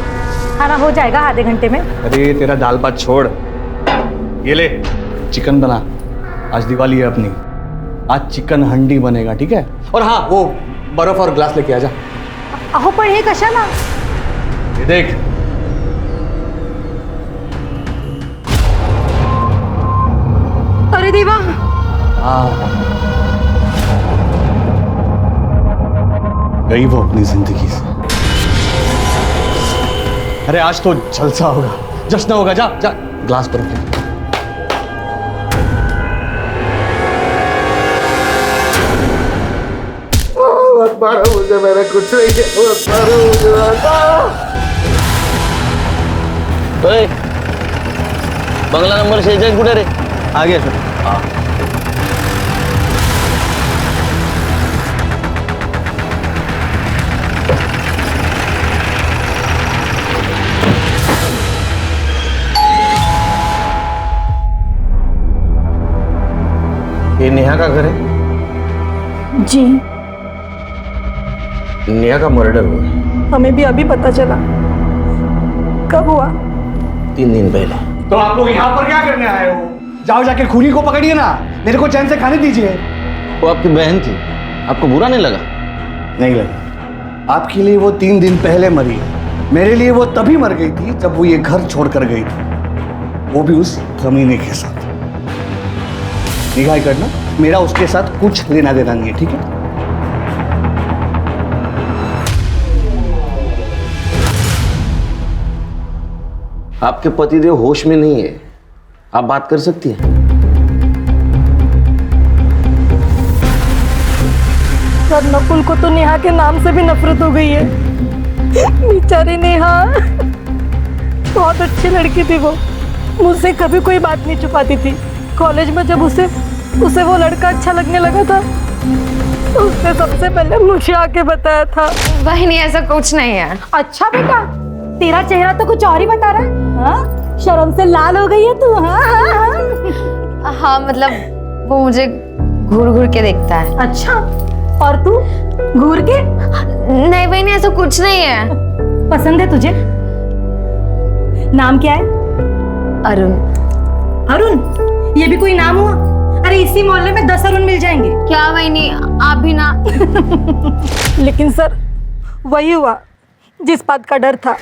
खाना हो जाएगा आधे घंटे में। अरे तेरा दाल भात छोड़, ये ले चिकन बना, आज दिवाली है अपनी, आज चिकन हंडी बनेगा, ठीक है? और हाँ, वो बर्फ और ग्लास लेके आ जा। अहो पण हे कशाला? ये देख, अरे देवा, गई वो अपनी जिंदगी से। अरे आज तो जलसा होगा, जश्न होगा, जा जा ग्लास बर्फ ले। मत मारो मुझे, मैंने कुछ नहीं किया, मत मारो मुझे। ओए, बंगला नंबर 46 कुठे रे? आ गया सर। ये नेहा का घर है? जी, नेहा का मर्डर हुआ। हमें भी अभी पता चला। कब हुआ? 3 दिन पहले। तो आप लोग यहाँ पर क्या करने आए हो? जाओ जाके खूनी को पकड़िए ना, मेरे को चैन से खाने दीजिए। वो आपकी बहन थी, आपको बुरा नहीं लगा? नहीं लगा। आपके लिए वो 3 दिन पहले मरी, मेरे लिए वो तभी मर गई थी जब वो ये घर छोड़कर गई थी, वो भी उस कमीने के साथ। निगाह करना, मेरा उसके साथ कुछ लेना देना नहीं है, ठीक है? आपके पतिदेव होश में नहीं है, आप बात कर सकती हैं? सर, नकुल को तो नेहा के नाम से भी नफरत हो गई है। बेचारी नेहा बहुत अच्छी लड़की थी, वो मुझसे कभी कोई बात नहीं छुपाती थी। कॉलेज में जब उसे वो लड़का अच्छा लगने लगा था तो उसने सबसे पहले मुझे आके बताया था। वही नहीं, ऐसा कुछ नहीं है। अच्छा बेटा, तेरा चेहरा तो कुछ और ही बता रहा है। हाँ? शर्म से लाल हो गई है तू। हाँ हाँ हाँ। हाँ मतलब वो मुझे घूर घूर के देखता है। अच्छा, और तू घूर के? नहीं बहनी, ऐसा कुछ नहीं है। पसंद है तुझे? नाम क्या है? अरुण। अरुण? ये भी कोई नाम हुआ? अरे इसी मोहल्ले में 10 अरुण मिल जाएंगे। क्या बहनी, आप भी ना। लेकिन सर, वही हुआ जिस बात का डर था।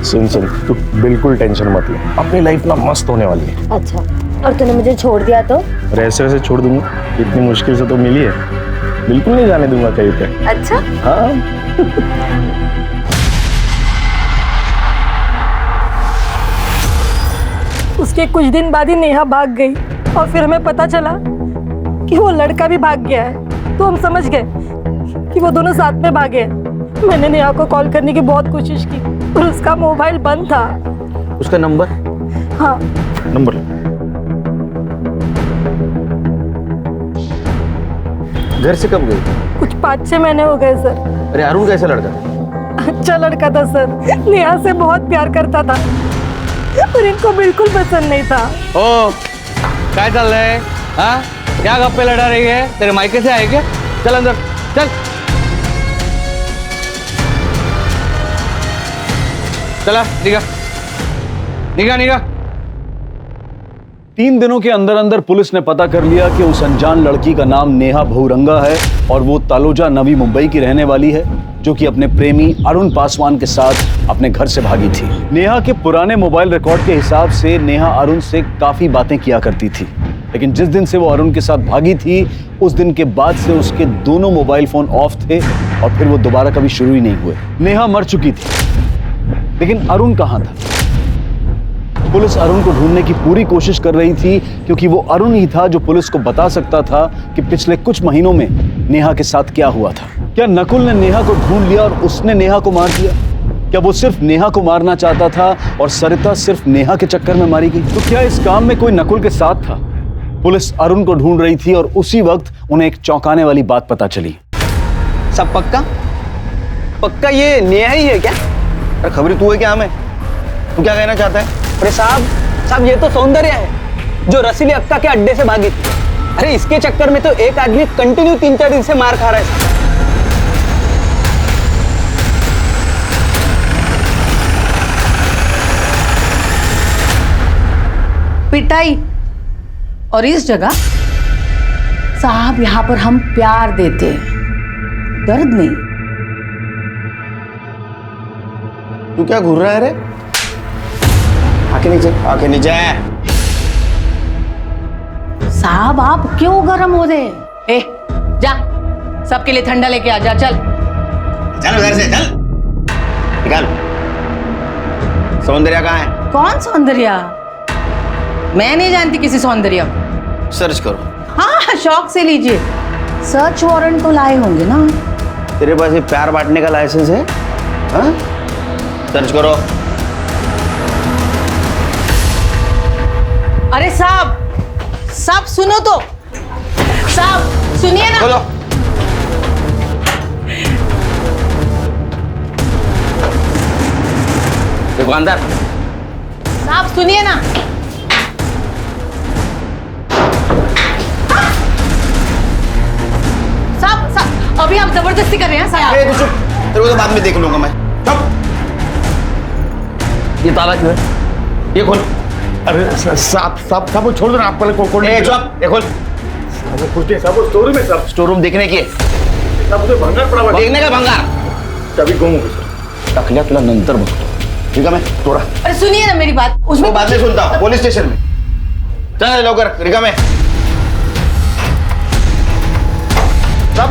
सुन तू बिल्कुल टेंशन मत ले, अपनी लाइफ ना मस्त होने वाली है। अच्छा, और तूने मुझे छोड़ दिया तो? और ऐसे वैसे छोड़ दूंगा? इतनी मुश्किल से तो मिली है, बिल्कुल नहीं जाने दूंगा कहीं पे। अच्छा हाँ। उसके कुछ दिन बाद ही नेहा भाग गई और फिर हमें पता चला कि वो लड़का भी भाग गया है। तो हम समझ गए कि वो दोनों साथ में भागे हैं। मैंने नेहा को कॉल करने की बहुत कोशिश की और उसका मोबाइल बंद था। उसका नंबर? हाँ। नंबर? घर से कब गई? कुछ 5-6 महीने हो गए सर। अरे अरुण कैसा लड़का था? अच्छा लड़का था सर, नेहा से बहुत प्यार करता था, पर इनको बिल्कुल पसंद नहीं था। ओ, क्या चल रहा है? हाँ, क्या गप्पे लड़ा रही है? तेरे मायके से आए क्या? चल अंदर, चल। चला, निगाह, निगाह, निगाह। 3 दिनों के अंदर अंदर पुलिस ने पता कर लिया कि उस अनजान लड़की का नाम नेहा बहुरंगा है और वो तालोजा नवी मुंबई की रहने वाली है, जो कि अपने प्रेमी अरुण पासवान के साथ अपने घर से भागी थी। नेहा के पुराने मोबाइल रिकॉर्ड के हिसाब से नेहा अरुण से काफी बातें किया करती थी। लेकिन जिस दिन से वो अरुण के साथ भागी थी उस दिन के बाद से उसके दोनों मोबाइल फोन ऑफ थे और फिर वो दोबारा कभी शुरू ही नहीं हुए। नेहा मर चुकी थी, लेकिन अरुण कहाँ था? पुलिस अरुण को ढूंढने की पूरी कोशिश कर रही थी क्योंकि वो अरुण ही था जो पुलिस को बता सकता था कि पिछले कुछ महीनों में नेहा के साथ क्या हुआ था। क्या नकुल ने नेहा को ढूंढ लिया और उसने नेहा को मार दिया? क्या वो सिर्फ नेहा को मारना चाहता था और सरिता सिर्फ नेहा के चक्कर में मारी गई? तो क्या इस काम में कोई नकुल के साथ था? पुलिस अरुण को ढूंढ रही थी और उसी वक्त उन्हें एक चौंकाने वाली बात पता चली। सब पक्का पक्का ये नेहा ही है क्या? अरे खबरी तू है क्या? हमें तू क्या कहना चाहता है? अरे साहब ये तो सौंदर्य है जो रसीली अक्का के अड्डे से भागी थी। अरे इसके चक्कर में तो एक आदमी कंटिन्यू 3-4 दिन से मार खा रहा है। पिटाई और इस जगह साहब यहाँ पर हम प्यार देते हैं, दर्द नहीं। तू क्या घूर रहा है रे? आके नीचे, आके नीचे। साहब आप क्यों गर्म हो रहे? ए जा सबके लिए ठंडा लेके आ जा। चल चल उधर से चल, निकाल। सौंदर्या कहाँ है? कौन सौंदर्या? मैं नहीं जानती किसी सौंदर्या को। सर्च करो। हाँ शौक से लीजिए। सर्च वारंट तो लाए होंगे ना? तेरे पास ये प्यार बांटने का लाइसेंस है? हाँ? सर्च करो। अरे साहब सुनो तो, साहब सुनिए ना। खोलो। दुकानदार साहब सुनिए ना। साहब अभी आप जबरदस्ती कर रहे हैं साहब। तू चुप, तेरे को तो बाद में देख लूंगा मैं। ये ताला क्यों है? ये खोल। अरे साहब वो छोड़ दो ना, आप पहले खोल। चुप, ये खोल। कुछ नहीं साहब, वो स्टोर रूम है साहब। स्टोर रूम देखने की है? साहब उधर भंगार पड़ा हुआ है। देखने का भंगार? चाबी गुम हो गई सर। टाकल्या तुला नंतर बघतो, ठीक है? मैं तोड़ा। अरे सुनिए ना मेरी बात। उसको बाद में सुनता हूँ, पुलिस स्टेशन में। चल लवकर, रिका में। साहब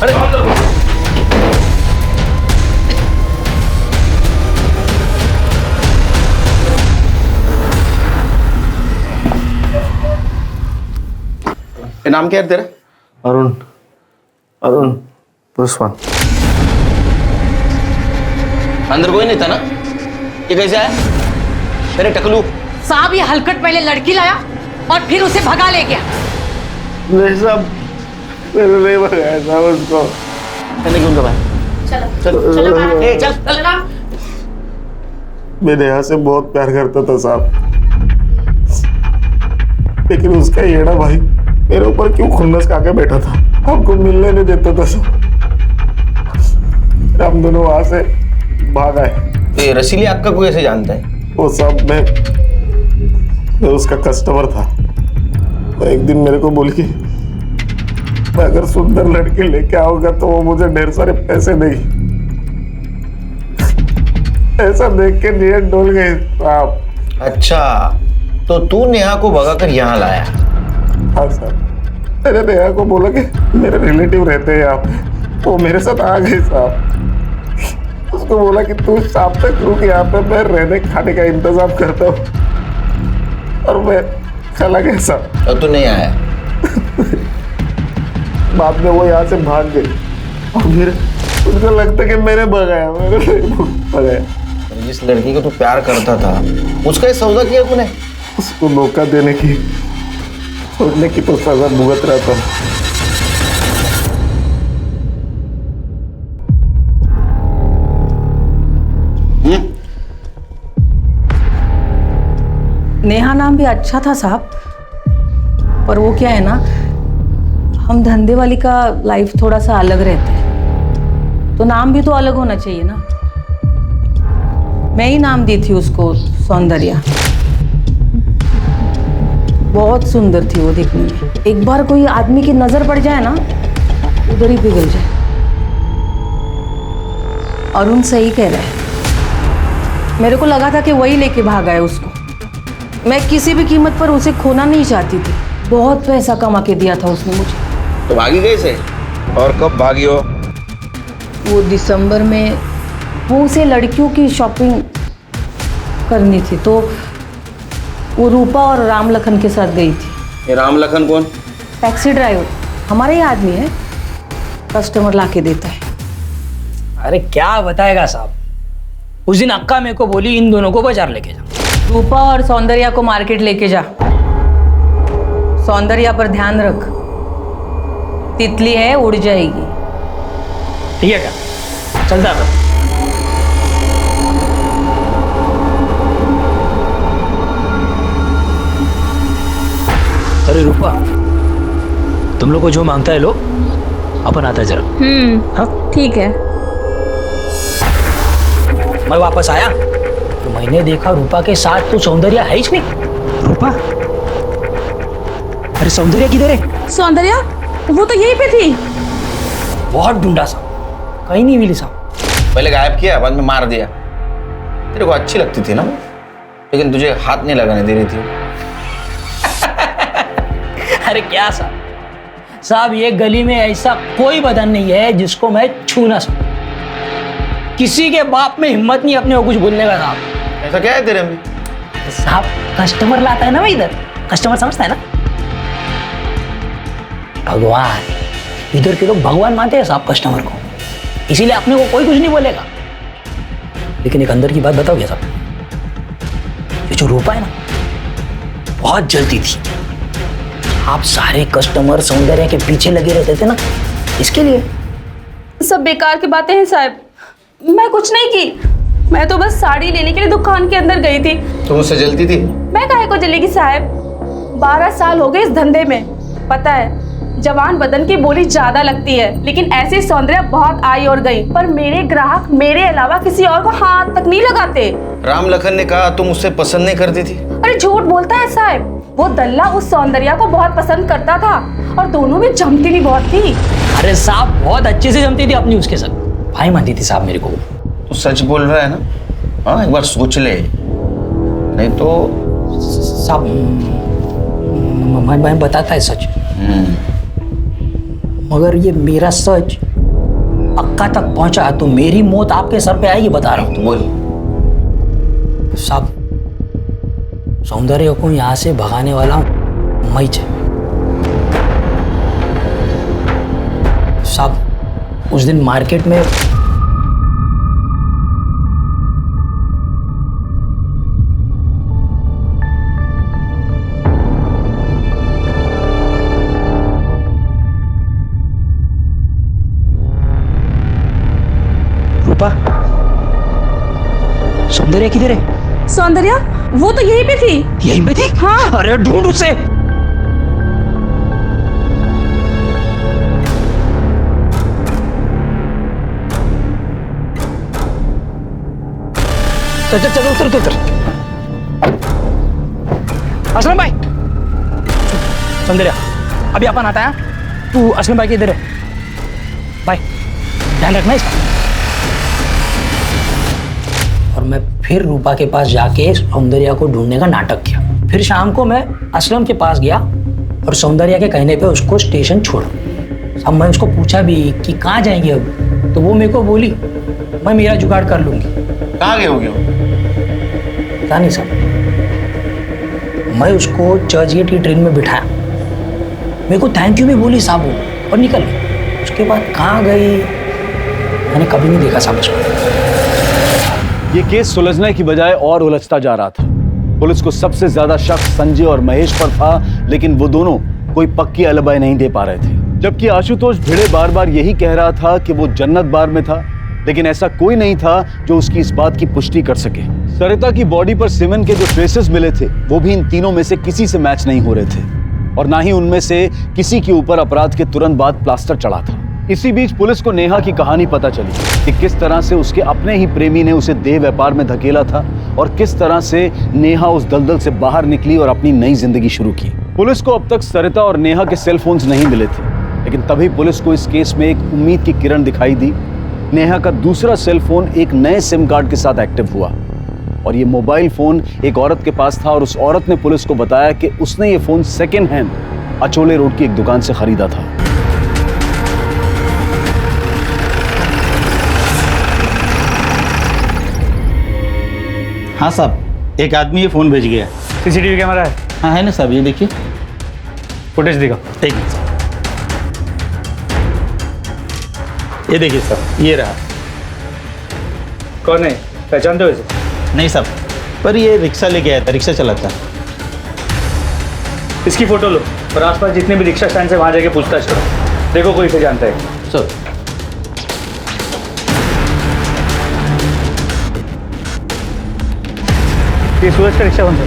अरे नाम क्या है तेरा? अरुण पुष्पान। अंदर कोई नहीं था ना? ये कैसे आया? तेरे टकलू। साहब ये हलकट पहले लड़की लाया और फिर उसे भगा ले गया। नहीं साहब, मैंने नहीं भगाया साहब उसको। मैंने क्यों दबाया? चलो मैं नेहा से बहुत प्यार करता था साहब, लेकिन उसका येड़ा भाई मेरे ऊपर क्यों खुन्नस खाके बैठा था, हमको मिलने नहीं देता था साहब। हम दोनों वहां से भाग आए। तो ये रसीली अक्का को कैसे जानता है? वो साहब मैं उसका कस्टमर था। तो एक दिन मेरे को बोली कि मैं अगर सुंदर लड़की लेके आऊंगा तो वो मुझे ढेर सारे पैसे देगी। ऐसा देख के नीयत डोल गई साहब। अच्छा, तो तू नेहा को भगाकर यहाँ लाया? हाँ सर, मैंने नेहा को बोला कि मेरे रिलेटिव रहते हैं यहाँ पे, वो मेरे साथ आ गए साहब। उसको बोला कि तू शाम तक रुक यहाँ पे, मैं रहने खाने का इंतजाम करता हूँ, और मैं चला गया साहब। और तू नहीं आया? बाद में वो यहाँ से भाग गई और फिर उनको लगता कि मैंने भगाया, मैंने भगाया। जिस लड़की को तू प्यार करता था उसका ये सौदा किया तूने? उसको मौका देने की, छोड़ने की तो सजा भुगत रहा था। नेहा नाम भी अच्छा था साहब, पर वो क्या है ना, हम धंधे वाली का लाइफ थोड़ा सा अलग रहता है, तो नाम भी तो अलग होना चाहिए ना। मैं ही नाम दी थी उसको सौंदर्या। बहुत सुंदर थी वो देखने में। एक बार कोई आदमी की नजर पड़ जाए ना, उधर ही पिघल जाए। अरुण सही कह रहा है, मेरे को लगा था कि वही लेके भागा है उसको। मैं किसी भी कीमत पर उसे खोना नहीं चाहती थी। बहुत पैसा कमा के दिया था उसने मुझे। तो भागी कैसे और कब भागी हो? वो दिसंबर में वो उसे लड़कियों की शॉपिंग करनी थी, तो वो रूपा और राम लखन के साथ गई थी। ये राम लखन कौन? टैक्सी ड्राइवर, हमारा ही आदमी है, कस्टमर ला के देता है। अरे क्या बताएगा साहब, उस दिन अक्का मेरे को बोली इन दोनों को बाजार लेके जा। रूपा और सौंदर्या को मार्केट लेके जा। सौंदर्या पर ध्यान रख, तितली है, उड़ जाएगी। ठीक है क्या, चलता है। अरे रूपा, तुम लोग को जो मांगता है लो, अपन आता है जरा। हाँ ठीक है। मैं वापस आया तो मैंने देखा रूपा के साथ तो सौंदर्या है ही नहीं। रूपा, अरे सौंदर्या किधर है? सौंदर्या वो तो यहीं पे थी। बहुत ढूंढा साहब, कहीं नहीं मिली साहब। पहले गायब किया, बाद में मार दिया। तेरे को अच्छी लगती थी ना, लेकिन तुझे हाथ नहीं लगाने दे रही थी। अरे क्या साहब, ये गली में ऐसा कोई बदन नहीं है जिसको मैं छू ना सकूं। किसी के बाप में हिम्मत नहीं अपने को कुछ बोलने का साहब। ऐसा क्या है तेरे में? साहब कस्टमर लाता है ना मैं इधर, कस्टमर समझता है ना। भगवान, इधर के लोग भगवान मानते हैं साहब कस्टमर को, इसीलिए अपने को कोई कुछ नहीं बोलेगा। लेकिन एक अंदर की बात बताओ क्या साहब, ये जो रूपा है ना, बहुत जल्दी थी। आप सारे कस्टमर सौंदर्या के पीछे लगे रहते थे ना, इसके लिए। सब बेकार की बातें हैं साहब, मैं कुछ नहीं की। मैं तो बस साड़ी लेने के लिए दुकान के अंदर गई थी। तुम मुझसे जलती थी? मैं काहे को जलेगी साहब, 12 साल हो गए इस धंधे में। पता है, जवान बदन की बोली ज्यादा लगती है, लेकिन ऐसी सौंदर्या बहुत आई और गई, पर मेरे ग्राहक मेरे अलावा किसी और को हाथ तक नहीं लगाते। राम लखन ने कहा तुम उससे पसंद नहीं करती थी। अरे झूठ बोलता है साहब, वो दल्ला उस सौंदर्या को बहुत पसंद करता था और दोनों में जमती भी बहुत थी। अरे साहब बहुत अच्छे से जमती थी अपनी उसके साथ, भाई मानती थी साहब मेरे को। तू सच बोल रहा है ना? हाँ, एक बार सोच ले, नहीं तो। साहब मैं बताता है सच, मगर ये मेरा सच अक्का तक पहुंचा तो मेरी मौत आपके सर पे आएगी, बता रहा हूं। बोल साहब, सौंदर्य को यहां से भगाने वाला मैं ही। साहब उस दिन मार्केट में रूपा, सौंदर्या किधर है? सौंदर्या वो तो यहीं पे थी। यहीं पे थी? हाँ। अरे ढूंढ उसे। चल चल चल, उतर उतर। असलम भाई, सौंदर्या अभी अपन आता है, तू असलम भाई के इधर है। भाई ध्यान रखना इसका। और मैं फिर रूपा के पास जाके सौंदर्या को ढूंढने का नाटक किया। फिर शाम को मैं असलम के पास गया और सौंदर्या के कहने पे उसको स्टेशन छोड़ा। अब मैं उसको पूछा भी कि कहाँ जाएंगे अब, तो वो मेरे को बोली मैं मेरा जुगाड़ कर लूंगी। कहाँ गए होगे? पता नहीं साहब। मैं उसको चर्च गेट की ट्रेन में बिठाया, मेरे को थैंक यू भी बोली साहब वो, और निकल गई। उसके बाद कहाँ गई मैंने कभी नहीं देखा साहब उसको। ये केस सुलझने की बजाय और उलझता जा रहा था। पुलिस को सबसे ज्यादा शक संजय और महेश पर था, लेकिन वो दोनों कोई पक्की अलबाई नहीं दे पा रहे थे। जबकि आशुतोष भिड़े बार बार यही कह रहा था कि वो जन्नत बार में था, लेकिन ऐसा कोई नहीं था जो उसकी इस बात की पुष्टि कर सके। सरिता की बॉडी पर सीमेंट के जो ट्रेसेस मिले थे वो भी इन तीनों में से किसी से मैच नहीं हो रहे थे, और ना ही उनमें से किसी के ऊपर अपराध के तुरंत बाद प्लास्टर चढ़ा था। इसी बीच पुलिस को नेहा की कहानी पता चली कि किस तरह से उसके अपने ही प्रेमी ने उसे देह व्यापार में धकेला था और किस तरह से नेहा उस दलदल से बाहर निकली और अपनी नई जिंदगी शुरू की। पुलिस को अब तक सरिता और नेहा के सेल फोन्स नहीं मिले थे, लेकिन तभी पुलिस को इस केस में एक उम्मीद की किरण दिखाई दी। नेहा का दूसरा सेल फोन एक नए सिम कार्ड के साथ एक्टिव हुआ और ये मोबाइल फोन एक औरत के पास था और उस औरत ने पुलिस को बताया कि उसने ये phone second hand Achole road की एक दुकान से खरीदा था। हाँ साहब, एक आदमी ये फ़ोन भेज गया। सीसीटीवी कैमरा है? हाँ है ना साहब, ये देखिए फुटेज दिखाओ। ठीक है सर, ये देखिए सर, ये रहा। कौन है, पहचानते हो इसे? नहीं साहब, पर ये रिक्शा लेके आया था, रिक्शा चलाता। इसकी फोटो लो और आसपास जितने भी रिक्शा स्टैंड से वहां जाके पूछताछ करो, देखो कोई इसे जानता है। सर ये सूरज का रिक्शा कौन सा?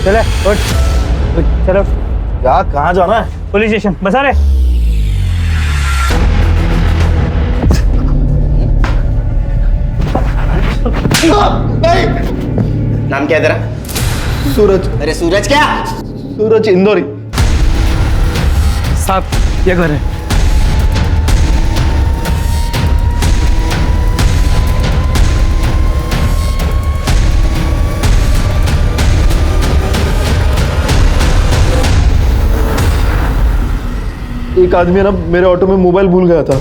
चले उठ, चलो। क्या, कहाँ जाना है? पुलिस स्टेशन, बसा रहे। नाम क्या है तेरा? सूरज। अरे सूरज क्या? सूरज इंदौरी। साहब ये घर है। एक आदमी ना मेरे ऑटो में मोबाइल भूल गया था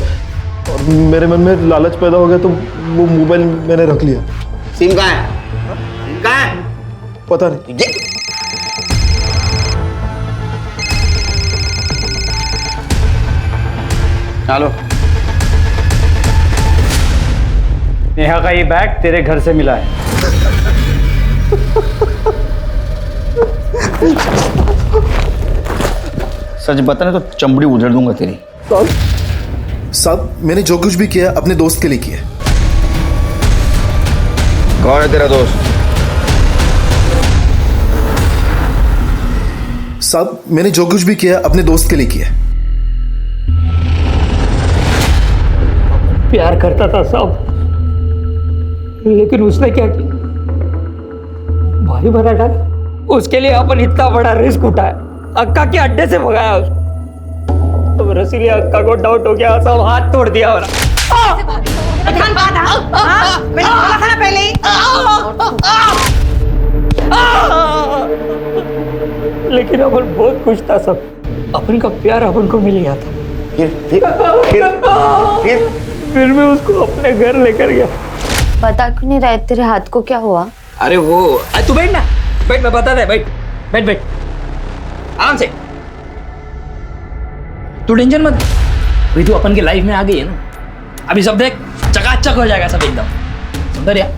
और मेरे मन में लालच पैदा हो गया तो वो मोबाइल मैंने रख लिया। सिम कहाँ है? सिम कहाँ है? पता नहीं। चलो। नेहा का ये बैग तेरे घर से मिला है। सच बताने तो चमड़ी उधेड़ दूंगा तेरी। साहब मैंने जो कुछ भी किया अपने दोस्त के लिए किया। कौन है तेरा दोस्त? साहब मैंने जो कुछ भी किया अपने दोस्त के लिए किया। प्यार करता था साहब, लेकिन उसने क्या किया, भाई बना डाला। उसके लिए अपन इतना बड़ा रिस्क उठाया, अक्का के अड्डे से भगाया उसको। तो इसीलिए अक्का को डाउट हो गया, सब हाथ तोड़ दिया मेरा। मैंने बोला था ना पहले ही। लेकिन अपन बहुत खुश था सब, अपन का प्यार अपन को मिल गया था। फिर मैं उसको अपने घर लेकर गया। बता क्यों नहीं रहे तेरे हाथ को क्या हुआ? अरे वो, तू बैठ ना, बैठ, मैं बता दे, बैठ बैठ बैठ आराम से। तू टेंशन मत, भाई तू अपन की लाइफ में आ गई है ना, अभी सब देख चकाचक हो जाएगा सब एकदम। सुंदर यार,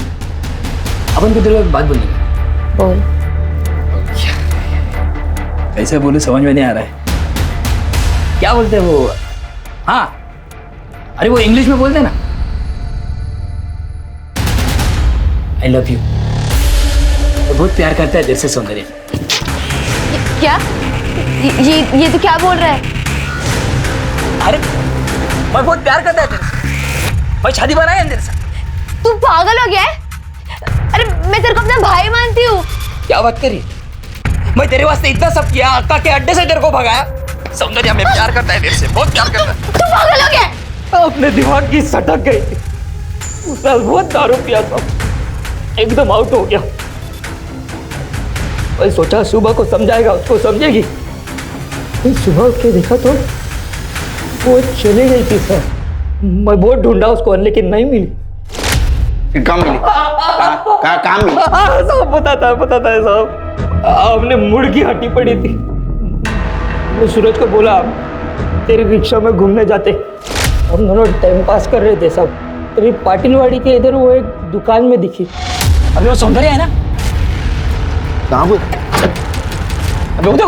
अपन को तेरे को एक बात बोलनी है। बोल। कैसे बोले समझ में नहीं आ रहा है। क्या बोलते हैं वो? हाँ, अरे वो इंग्लिश में बोलते हैं ना, आई लव यू। वो बहुत प्यार करता है तेरे से सौंदर्य। क्या? ये तो क्या बोल रहा है? अरे मैं बहुत प्यार करता है तेरे से, भाई शादी बनाए है तेरे से। तू पागल हो गया है? अरे मैं तेरे को अपना भाई मानती हूँ। क्या बात करी, मैं तेरे वास्ते इतना सब किया, अक्का के अड्डे से तेरे को भगाया। सौंदर्य में प्यार करता है तेरे से, बहुत प्यार करता है। तू पागल हो गया? अपने दिमाग की सटक गई थी, उस साल बहुत दारू पिया था, एकदम आउट हो गया। मैं सोचा सुबह को समझाएगा, उसको समझेगी। फिर सुबह उठ के देखा तो वो चली गई थी सर। मैं बहुत ढूंढा उसको लेकिन नहीं मिली। कहाँ मिली? कहाँ मिली? सब बताता है साहब, हमने मुर्गी हटी पड़ी थी। मैं सूरज को बोला तेरी रिक्शा में घूमने जाते, हम दोनों टाइम पास कर रहे थे सब, तभी पाटिलवाड़ी के इधर वो एक दुकान में दिखी। अभी वो सौंदर्य है ना, कहाँ बोल? अबे उधर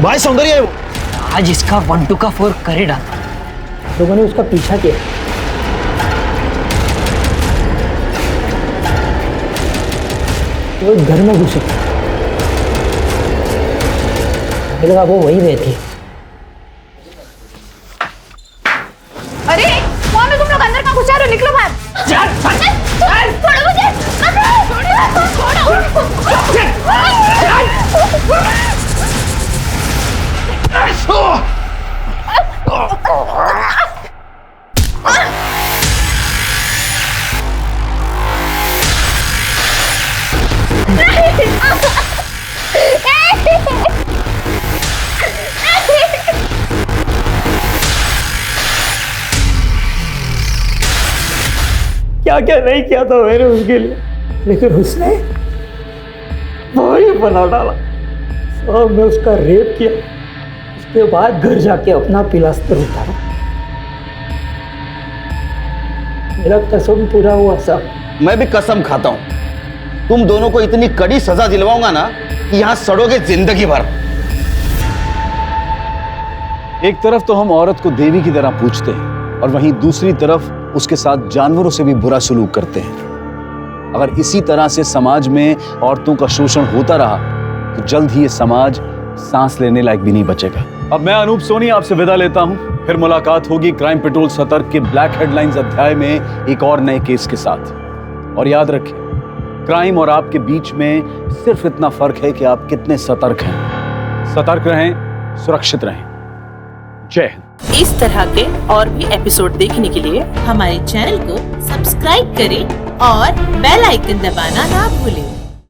भाई सौंदर्य है वो। आज इसका 1 2 का 4 कर ही डाला। लोगों ने उसका पीछा किया, वो घर में घुसे, लगा वो वही रहती है। अरे कौन है तुम लोग? अंदर का घुसा रहे हो, निकलो बाहर। छोड़ो मुझे, छोड़ो। क्या क्या नहीं किया था मैंने उसके लिए, लेकिन उसने वही बना डाला। साहब मैं उसका रेप किया, उसके बाद घर जाके अपना पिलास्तर उतारा। मेरा कसम पूरा हुआ साहब। मैं भी कसम खाता हूं, तुम दोनों को इतनी कड़ी सजा दिलवाऊंगा ना कि यहां सड़ोगे जिंदगी भर। एक तरफ तो हम औरत को देवी की तरह पूजते हैं और वहीं दूसरी तरफ उसके साथ जानवरों से भी बुरा सलूक करते हैं। अगर इसी तरह से समाज में औरतों का शोषण होता रहा तो जल्द ही ये समाज सांस लेने लायक भी नहीं बचेगा। अब मैं अनूप सोनी आपसे विदा लेता हूं, फिर मुलाकात होगी क्राइम पेट्रोल सतर्क के ब्लैक हेडलाइंस अध्याय में एक और नए केस के साथ। और याद रखें, क्राइम और आपके बीच में सिर्फ इतना फर्क है कि आप कितने सतर्क हैं। सतर्क रहें, सुरक्षित रहें। जय हिंद। इस तरह के और भी एपिसोड देखने के लिए हमारे चैनल को सब्सक्राइब करें और बेल आइकन दबाना ना भूलें।